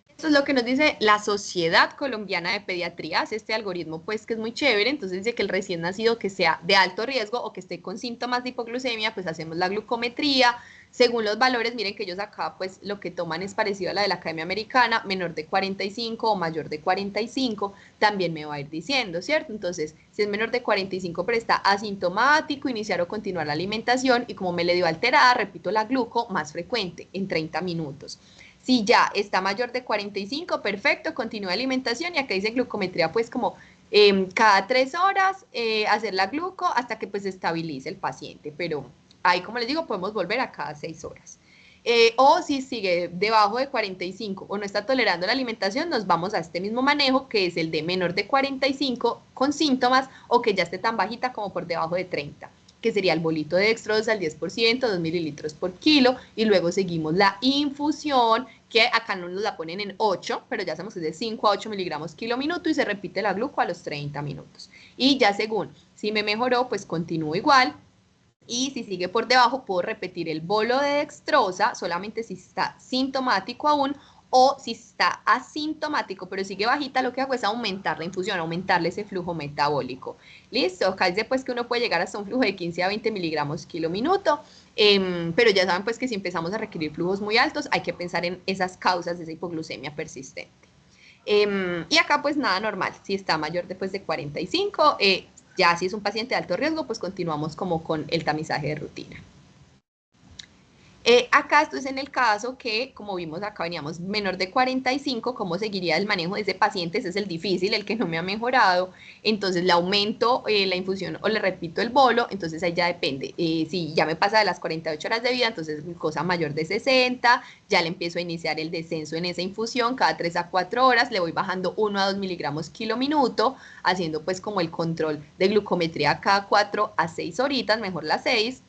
Esto es lo que nos dice la Sociedad Colombiana de Pediatría, este algoritmo pues que es muy chévere, entonces dice que el recién nacido que sea de alto riesgo o que esté con síntomas de hipoglucemia, pues hacemos la glucometría, según los valores, miren que ellos acá pues lo que toman es parecido a la de la Academia Americana, menor de 45 o mayor de 45, también me va a ir diciendo, ¿cierto? Entonces, si es menor de 45 pero está asintomático, iniciar o continuar la alimentación y como me le dio alterada, repito la gluco más frecuente, en 30 minutos. Si ya está mayor de 45, perfecto, continúa alimentación y acá dice glucometría pues como cada 3 horas hacer la gluco hasta que pues se estabilice el paciente, pero ahí como les digo podemos volver a cada 6 horas. O si sigue debajo de 45 o no está tolerando la alimentación, nos vamos a este mismo manejo que es el de menor de 45 con síntomas o que ya esté tan bajita como por debajo de 30, que sería el bolito de dextrosa al 10%, 2 mililitros por kilo, y luego seguimos la infusión, que acá no nos la ponen en 8, pero ya sabemos que es de 5 a 8 miligramos kilo minuto y se repite la gluco a los 30 minutos. Y ya según si me mejoró, pues continúo igual. Y si sigue por debajo, puedo repetir el bolo de dextrosa solamente si está sintomático aún o si está asintomático, pero sigue bajita, lo que hago es aumentar la infusión, aumentarle ese flujo metabólico. Listo, acá dice pues que uno puede llegar hasta un flujo de 15 a 20 miligramos kilo minuto, pero ya saben pues que si empezamos a requerir flujos muy altos, hay que pensar en esas causas de esa hipoglucemia persistente. Y acá pues nada normal, si está mayor después de 45, ya si es un paciente de alto riesgo, pues continuamos como con el tamizaje de rutina. Acá esto es en el caso que, como vimos acá, veníamos menor de 45, ¿cómo seguiría el manejo de ese paciente? Ese es el difícil, el que no me ha mejorado. Entonces le aumento la infusión o le repito el bolo, entonces ahí ya depende. Si ya me pasa de las 48 horas de vida, entonces glucosa mayor de 60, ya le empiezo a iniciar el descenso en esa infusión, cada 3 a 4 horas le voy bajando 1 a 2 miligramos kilo minuto, haciendo pues como el control de glucometría cada 4 a 6 horitas, mejor las 6.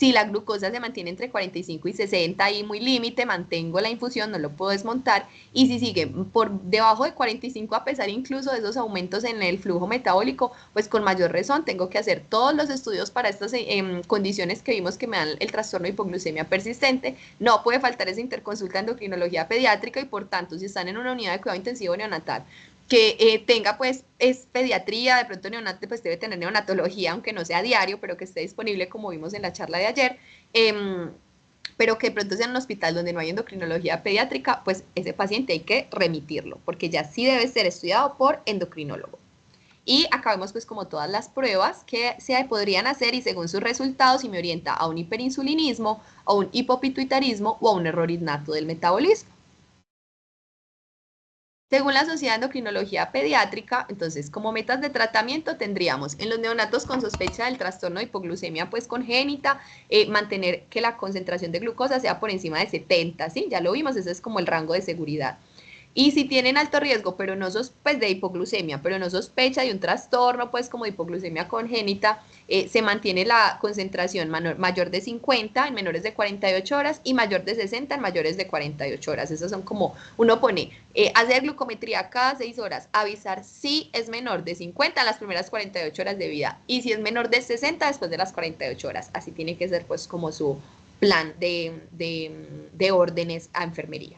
Si la glucosa se mantiene entre 45 y 60 y muy límite, mantengo la infusión, no lo puedo desmontar. Y si sigue por debajo de 45, a pesar incluso de esos aumentos en el flujo metabólico, pues con mayor razón tengo que hacer todos los estudios para estas condiciones que vimos que me dan el trastorno de hipoglucemia persistente. No puede faltar esa interconsulta de endocrinología pediátrica y por tanto, si están en una unidad de cuidado intensivo neonatal, que tenga pues es pediatría, de pronto neonate pues debe tener neonatología, aunque no sea diario, pero que esté disponible como vimos en la charla de ayer, pero que de pronto sea en un hospital donde no hay endocrinología pediátrica, pues ese paciente hay que remitirlo, porque ya sí debe ser estudiado por endocrinólogo. Y acá vemos pues como todas las pruebas que se podrían hacer y según sus resultados si me orienta a un hiperinsulinismo, a un hipopituitarismo o a un error innato del metabolismo. Según la Sociedad de Endocrinología Pediátrica, entonces, como metas de tratamiento tendríamos en los neonatos con sospecha del trastorno de hipoglucemia pues congénita, mantener que la concentración de glucosa sea por encima de 70, ¿sí? Ya lo vimos, ese es como el rango de seguridad. Y si tienen alto riesgo, pero no pues de hipoglucemia, pero no sospecha de un trastorno, pues como de hipoglucemia congénita, se mantiene la concentración mayor de 50 en menores de 48 horas y mayor de 60 en mayores de 48 horas. Esos son como, uno pone, hacer glucometría cada 6 horas, avisar si es menor de 50 en las primeras 48 horas de vida y si es menor de 60 después de las 48 horas. Así tiene que ser pues como su plan de órdenes a enfermería.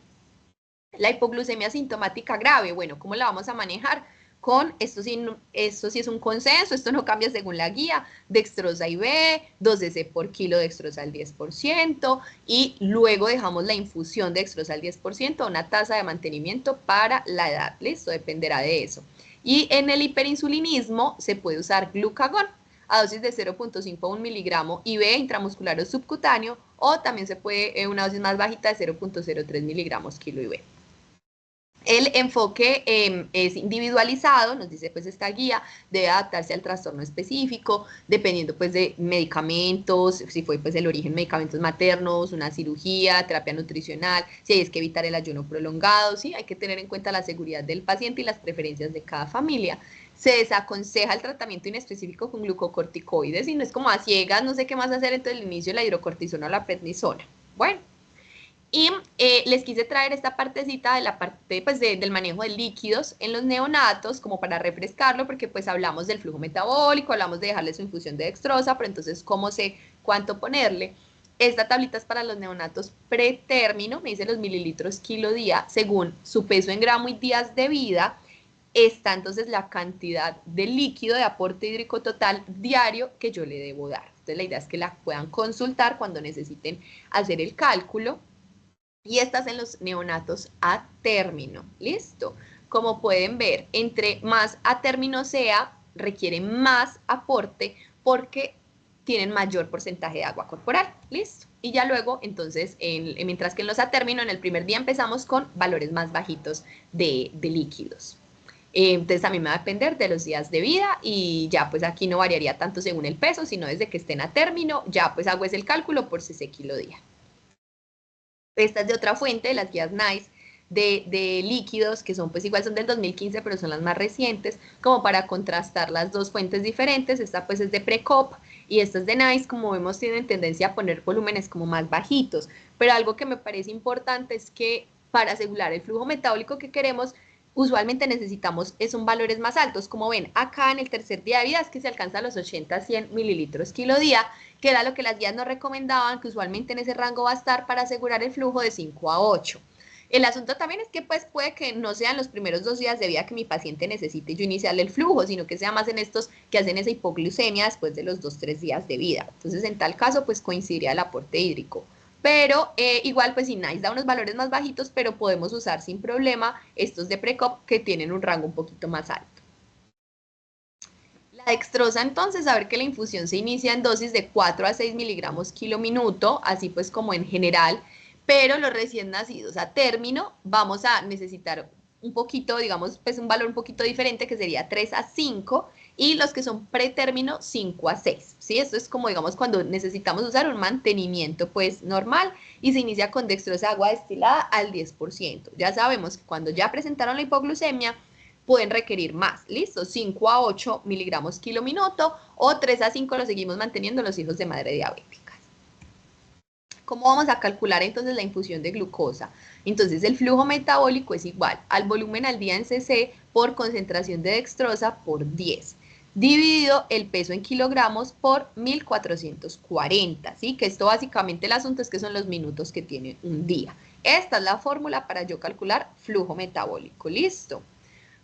La hipoglucemia sintomática grave, bueno, ¿cómo la vamos a manejar? Con esto sí es un consenso, esto no cambia según la guía, dextrosa IV, 2 cc por kilo dextrosa al 10%, y luego dejamos la infusión de dextrosa al 10% a una tasa de mantenimiento para la edad, listo, dependerá de eso. Y en el hiperinsulinismo se puede usar glucagón a dosis de 0.5 a 1 miligramo IV intramuscular o subcutáneo, o también se puede una dosis más bajita de 0.03 miligramos kilo IV. El enfoque es individualizado, nos dice pues esta guía, debe adaptarse al trastorno específico, dependiendo pues de medicamentos, si fue pues el origen medicamentos maternos, una cirugía, terapia nutricional, si hay que evitar el ayuno prolongado, sí, hay que tener en cuenta la seguridad del paciente y las preferencias de cada familia. Se desaconseja el tratamiento inespecífico con glucocorticoides y no es como a ciegas, no sé qué más hacer, entonces el inicio de la hidrocortisona o la prednisona. Bueno. Y les quise traer esta partecita de la parte pues, del manejo de líquidos en los neonatos, como para refrescarlo, porque pues hablamos del flujo metabólico, hablamos de dejarle su infusión de dextrosa, pero entonces, ¿cómo sé cuánto ponerle? Esta tablita es para los neonatos pretérmino, me dice los mililitros kilo día, según su peso en gramo y días de vida, está entonces la cantidad de líquido de aporte hídrico total diario que yo le debo dar. Entonces la idea es que la puedan consultar cuando necesiten hacer el cálculo. Y estas en los neonatos a término. ¿Listo? Como pueden ver, entre más a término sea, requiere más aporte porque tienen mayor porcentaje de agua corporal. ¿Listo? Y ya luego, entonces, mientras que en los a término, en el primer día empezamos con valores más bajitos de líquidos. Entonces también me va a depender de los días de vida y ya pues aquí no variaría tanto según el peso, sino desde que estén a término, ya pues hago ese el cálculo por cc kilo día. Esta es de otra fuente, de las guías NICE, de líquidos, que son pues igual son del 2015, pero son las más recientes, como para contrastar las dos fuentes diferentes. Esta pues es de Precop y esta es de NICE, como vemos tienen tendencia a poner volúmenes como más bajitos, pero algo que me parece importante es que para asegurar el flujo metabólico que queremos, usualmente necesitamos son valores más altos, como ven acá en el tercer día de vida es que se alcanza los 80-100 mililitros kilo día, que era lo que las guías nos recomendaban, que usualmente en ese rango va a estar para asegurar el flujo de 5 a 8. El asunto también es que pues puede que no sean los primeros 2 días de vida que mi paciente necesite yo iniciarle el flujo, sino que sea más en estos que hacen esa hipoglucemia después de los 2-3 días de vida. Entonces en tal caso pues coincidiría el aporte hídrico. Pero igual pues NICE da unos valores más bajitos, pero podemos usar sin problema estos de Precop que tienen un rango un poquito más alto. La dextrosa, entonces, a ver que la infusión se inicia en dosis de 4 a 6 miligramos kilo minuto, así pues como en general, pero los recién nacidos a término vamos a necesitar un poquito, digamos, pues un valor un poquito diferente que sería 3 a 5 y los que son pretérmino 5 a 6, ¿sí? Esto es como, digamos, cuando necesitamos usar un mantenimiento pues normal y se inicia con dextrosa agua destilada al 10%. Ya sabemos que cuando ya presentaron la hipoglucemia, pueden requerir más, ¿listo? 5 a 8 miligramos kilo minuto o 3 a 5 lo seguimos manteniendo los hijos de madre diabéticas. ¿Cómo vamos a calcular entonces la infusión de glucosa? Entonces el flujo metabólico es igual al volumen al día en cc por concentración de dextrosa por 10, dividido el peso en kilogramos por 1440, ¿sí? Que esto básicamente el asunto es que son los minutos que tiene un día. Esta es la fórmula para yo calcular flujo metabólico, ¿listo?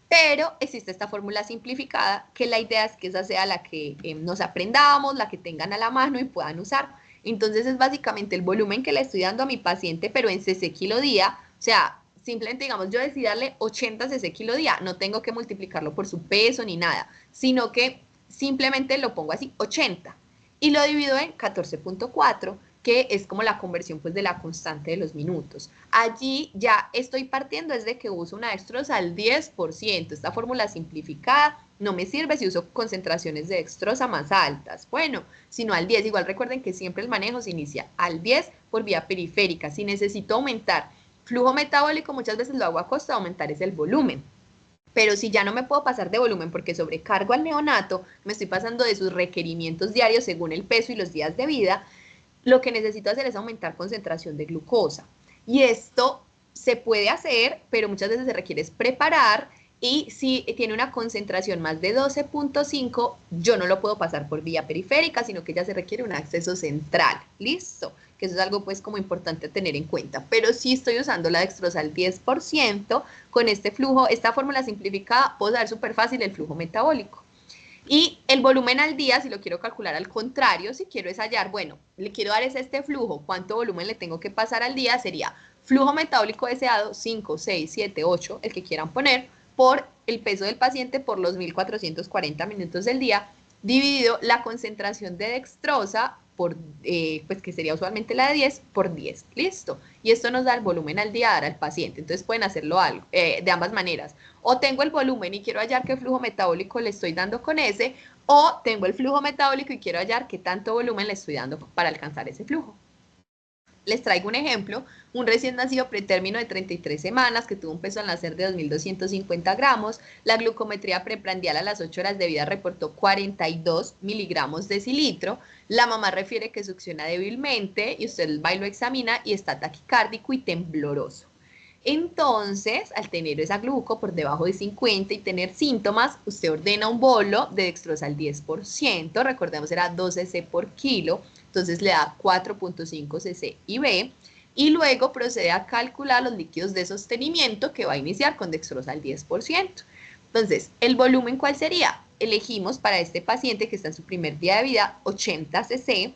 Pero existe esta fórmula simplificada que la idea es que esa sea la que nos aprendamos, la que tengan a la mano y puedan usar. Entonces es básicamente el volumen que le estoy dando a mi paciente, pero en cc kilo día, o sea, simplemente digamos, yo decidí darle 80 cc kilo día, no tengo que multiplicarlo por su peso ni nada, sino que simplemente lo pongo así, 80, y lo divido en 14.4, que es como la conversión pues de la constante de los minutos. Allí ya estoy partiendo desde que uso una dextrosa al 10%. Esta fórmula simplificada no me sirve si uso concentraciones de dextrosa más altas. Bueno, sino al 10. Igual recuerden que siempre el manejo se inicia al 10 por vía periférica. Si necesito aumentar flujo metabólico, muchas veces lo hago a costa de aumentar es el volumen. Pero si ya no me puedo pasar de volumen porque sobrecargo al neonato, me estoy pasando de sus requerimientos diarios según el peso y los días de vida, lo que necesito hacer es aumentar concentración de glucosa. Y esto se puede hacer, pero muchas veces se requiere preparar, y si tiene una concentración más de 12.5, yo no lo puedo pasar por vía periférica, sino que ya se requiere un acceso central. ¿Listo? Que eso es algo pues como importante tener en cuenta. Pero si estoy usando la dextrosa al 10%, con este flujo, esta fórmula simplificada, puedo saber súper fácil el flujo metabólico. Y el volumen al día, si lo quiero calcular al contrario, si quiero es hallar, bueno, le quiero dar este flujo, ¿cuánto volumen le tengo que pasar al día? Sería flujo metabólico deseado, 5, 6, 7, 8, el que quieran poner, por el peso del paciente por los 1440 minutos del día, dividido la concentración de dextrosa por, pues que sería usualmente la de 10, por 10. Listo. Y esto nos da el volumen al día a dar al paciente. Entonces pueden hacerlo de ambas maneras. O tengo el volumen y quiero hallar qué flujo metabólico le estoy dando con ese, o tengo el flujo metabólico y quiero hallar qué tanto volumen le estoy dando para alcanzar ese flujo. Les traigo un ejemplo, un recién nacido pretérmino de 33 semanas que tuvo un peso al nacer de 2.250 gramos, la glucometría preprandial a las 8 horas de vida reportó 42 miligramos decilitro, la mamá refiere que succiona débilmente y usted va y lo examina y está taquicárdico y tembloroso. Entonces, al tener esa gluco por debajo de 50 y tener síntomas, usted ordena un bolo de dextrosa al 10%, recordemos era 12 cc por kilo, entonces le da 4.5 cc IV, y luego procede a calcular los líquidos de sostenimiento que va a iniciar con dextrosa al 10%. Entonces, ¿el volumen cuál sería? Elegimos para este paciente que está en su primer día de vida 80 cc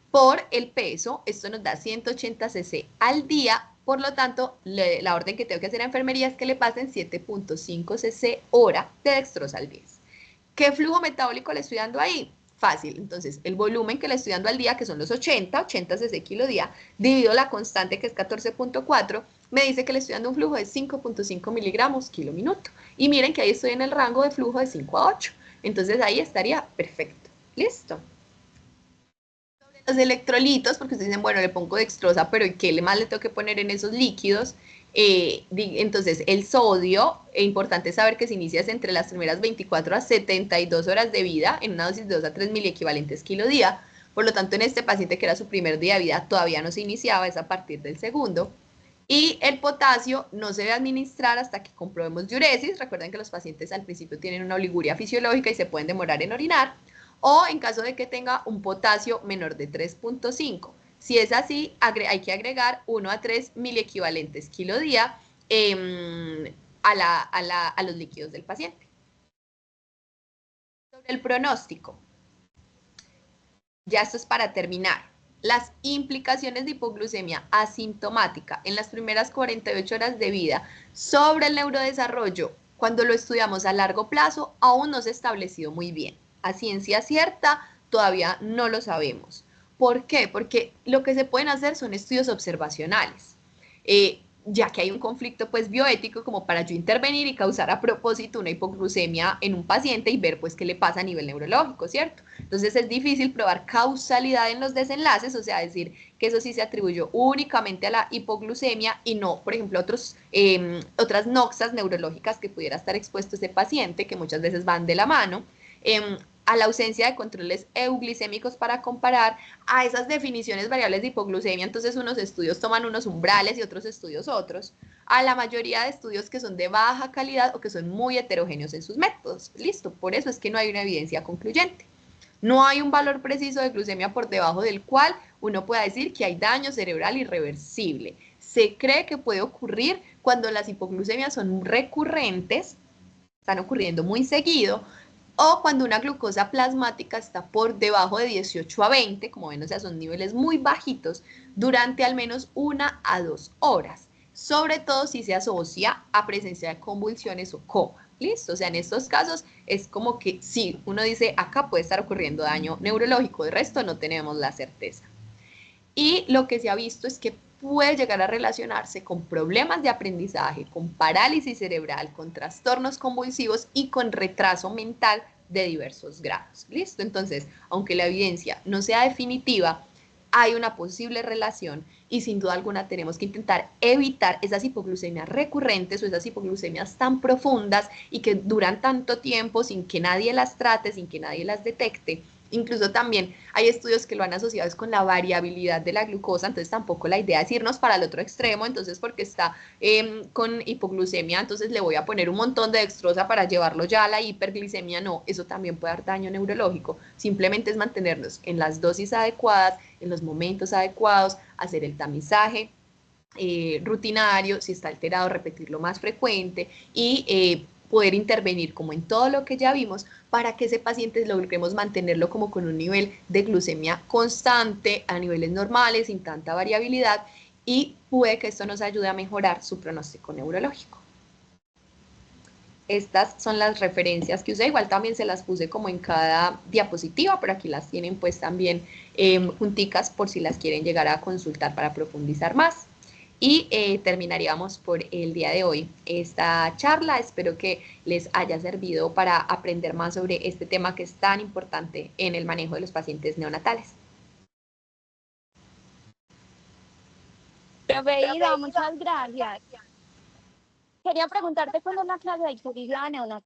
por el peso, esto nos da 180 cc al día, por lo tanto, la orden que tengo que hacer a enfermería es que le pasen 7.5 cc hora de dextrosa al 10. ¿Qué flujo metabólico le estoy dando ahí? Fácil, entonces el volumen que le estoy dando al día, que son los 80 cc kilo día, dividido la constante que es 14.4, me dice que le estoy dando un flujo de 5.5 miligramos kilo minuto. Y miren que ahí estoy en el rango de flujo de 5 a 8. Entonces ahí estaría perfecto. ¿Listo? Los electrolitos, porque ustedes dicen, bueno, le pongo dextrosa, pero ¿y qué más le tengo que poner en esos líquidos? Entonces, el sodio, es importante saber que se inicia entre las primeras 24 a 72 horas de vida en una dosis de 2 a 3 miliequivalentes kilo día. Por lo tanto, en este paciente que era su primer día de vida, todavía no se iniciaba, es a partir del segundo. Y el potasio no se debe administrar hasta que comprobemos diuresis. Recuerden que los pacientes al principio tienen una oliguria fisiológica y se pueden demorar en orinar, o en caso de que tenga un potasio menor de 3.5. Si es así, hay que agregar 1 a 3 miliequivalentes kilo día a los líquidos del paciente. Sobre el pronóstico, ya esto es para terminar. Las implicaciones de hipoglucemia asintomática en las primeras 48 horas de vida sobre el neurodesarrollo, cuando lo estudiamos a largo plazo, aún no se ha establecido muy bien. A ciencia cierta, todavía no lo sabemos. ¿Por qué? Porque lo que se pueden hacer son estudios observacionales. Ya que hay un conflicto pues bioético como para yo intervenir y causar a propósito una hipoglucemia en un paciente y ver pues qué le pasa a nivel neurológico, ¿cierto? Entonces es difícil probar causalidad en los desenlaces, o sea, decir que eso sí se atribuyó únicamente a la hipoglucemia y no, por ejemplo, otras noxas neurológicas que pudiera estar expuesto ese paciente, que muchas veces van de la mano. a la ausencia de controles euglicémicos para comparar, a esas definiciones variables de hipoglucemia. Entonces unos estudios toman unos umbrales y otros estudios otros, a la mayoría de estudios que son de baja calidad o que son muy heterogéneos en sus métodos. Listo, por eso es que no hay una evidencia concluyente. No hay un valor preciso de glucemia por debajo del cual uno pueda decir que hay daño cerebral irreversible. Se cree que puede ocurrir cuando las hipoglucemias son recurrentes, están ocurriendo muy seguido, o cuando una glucosa plasmática está por debajo de 18 a 20, como ven, o sea, son niveles muy bajitos, durante al menos 1 a 2 horas, sobre todo si se asocia a presencia de convulsiones o coma. Listo, o sea, en estos casos es como que sí, uno dice, acá puede estar ocurriendo daño neurológico, de resto no tenemos la certeza. Y lo que se ha visto es que puede llegar a relacionarse con problemas de aprendizaje, con parálisis cerebral, con trastornos convulsivos y con retraso mental de diversos grados. ¿Listo? Entonces, aunque la evidencia no sea definitiva, hay una posible relación y sin duda alguna tenemos que intentar evitar esas hipoglucemias recurrentes o esas hipoglucemias tan profundas y que duran tanto tiempo sin que nadie las trate, sin que nadie las detecte. Incluso también hay estudios que lo han asociado con la variabilidad de la glucosa, entonces tampoco la idea es irnos para el otro extremo, entonces porque está con hipoglucemia, entonces le voy a poner un montón de dextrosa para llevarlo ya a la hiperglicemia, no, eso también puede dar daño neurológico, simplemente es mantenernos en las dosis adecuadas, en los momentos adecuados, hacer el tamizaje, rutinario, si está alterado, repetirlo más frecuente y poder intervenir como en todo lo que ya vimos para que ese paciente logremos mantenerlo como con un nivel de glucemia constante a niveles normales, sin tanta variabilidad y puede que esto nos ayude a mejorar su pronóstico neurológico. Estas son las referencias que usé, igual también se las puse como en cada diapositiva, pero aquí las tienen pues también junticas por si las quieren llegar a consultar para profundizar más. Y terminaríamos por el día de hoy esta charla. Espero que les haya servido para aprender más sobre este tema que es tan importante en el manejo de los pacientes neonatales. Profe Ida, muchas gracias. Quería preguntarte cuándo es la clase de ictericia neonatal.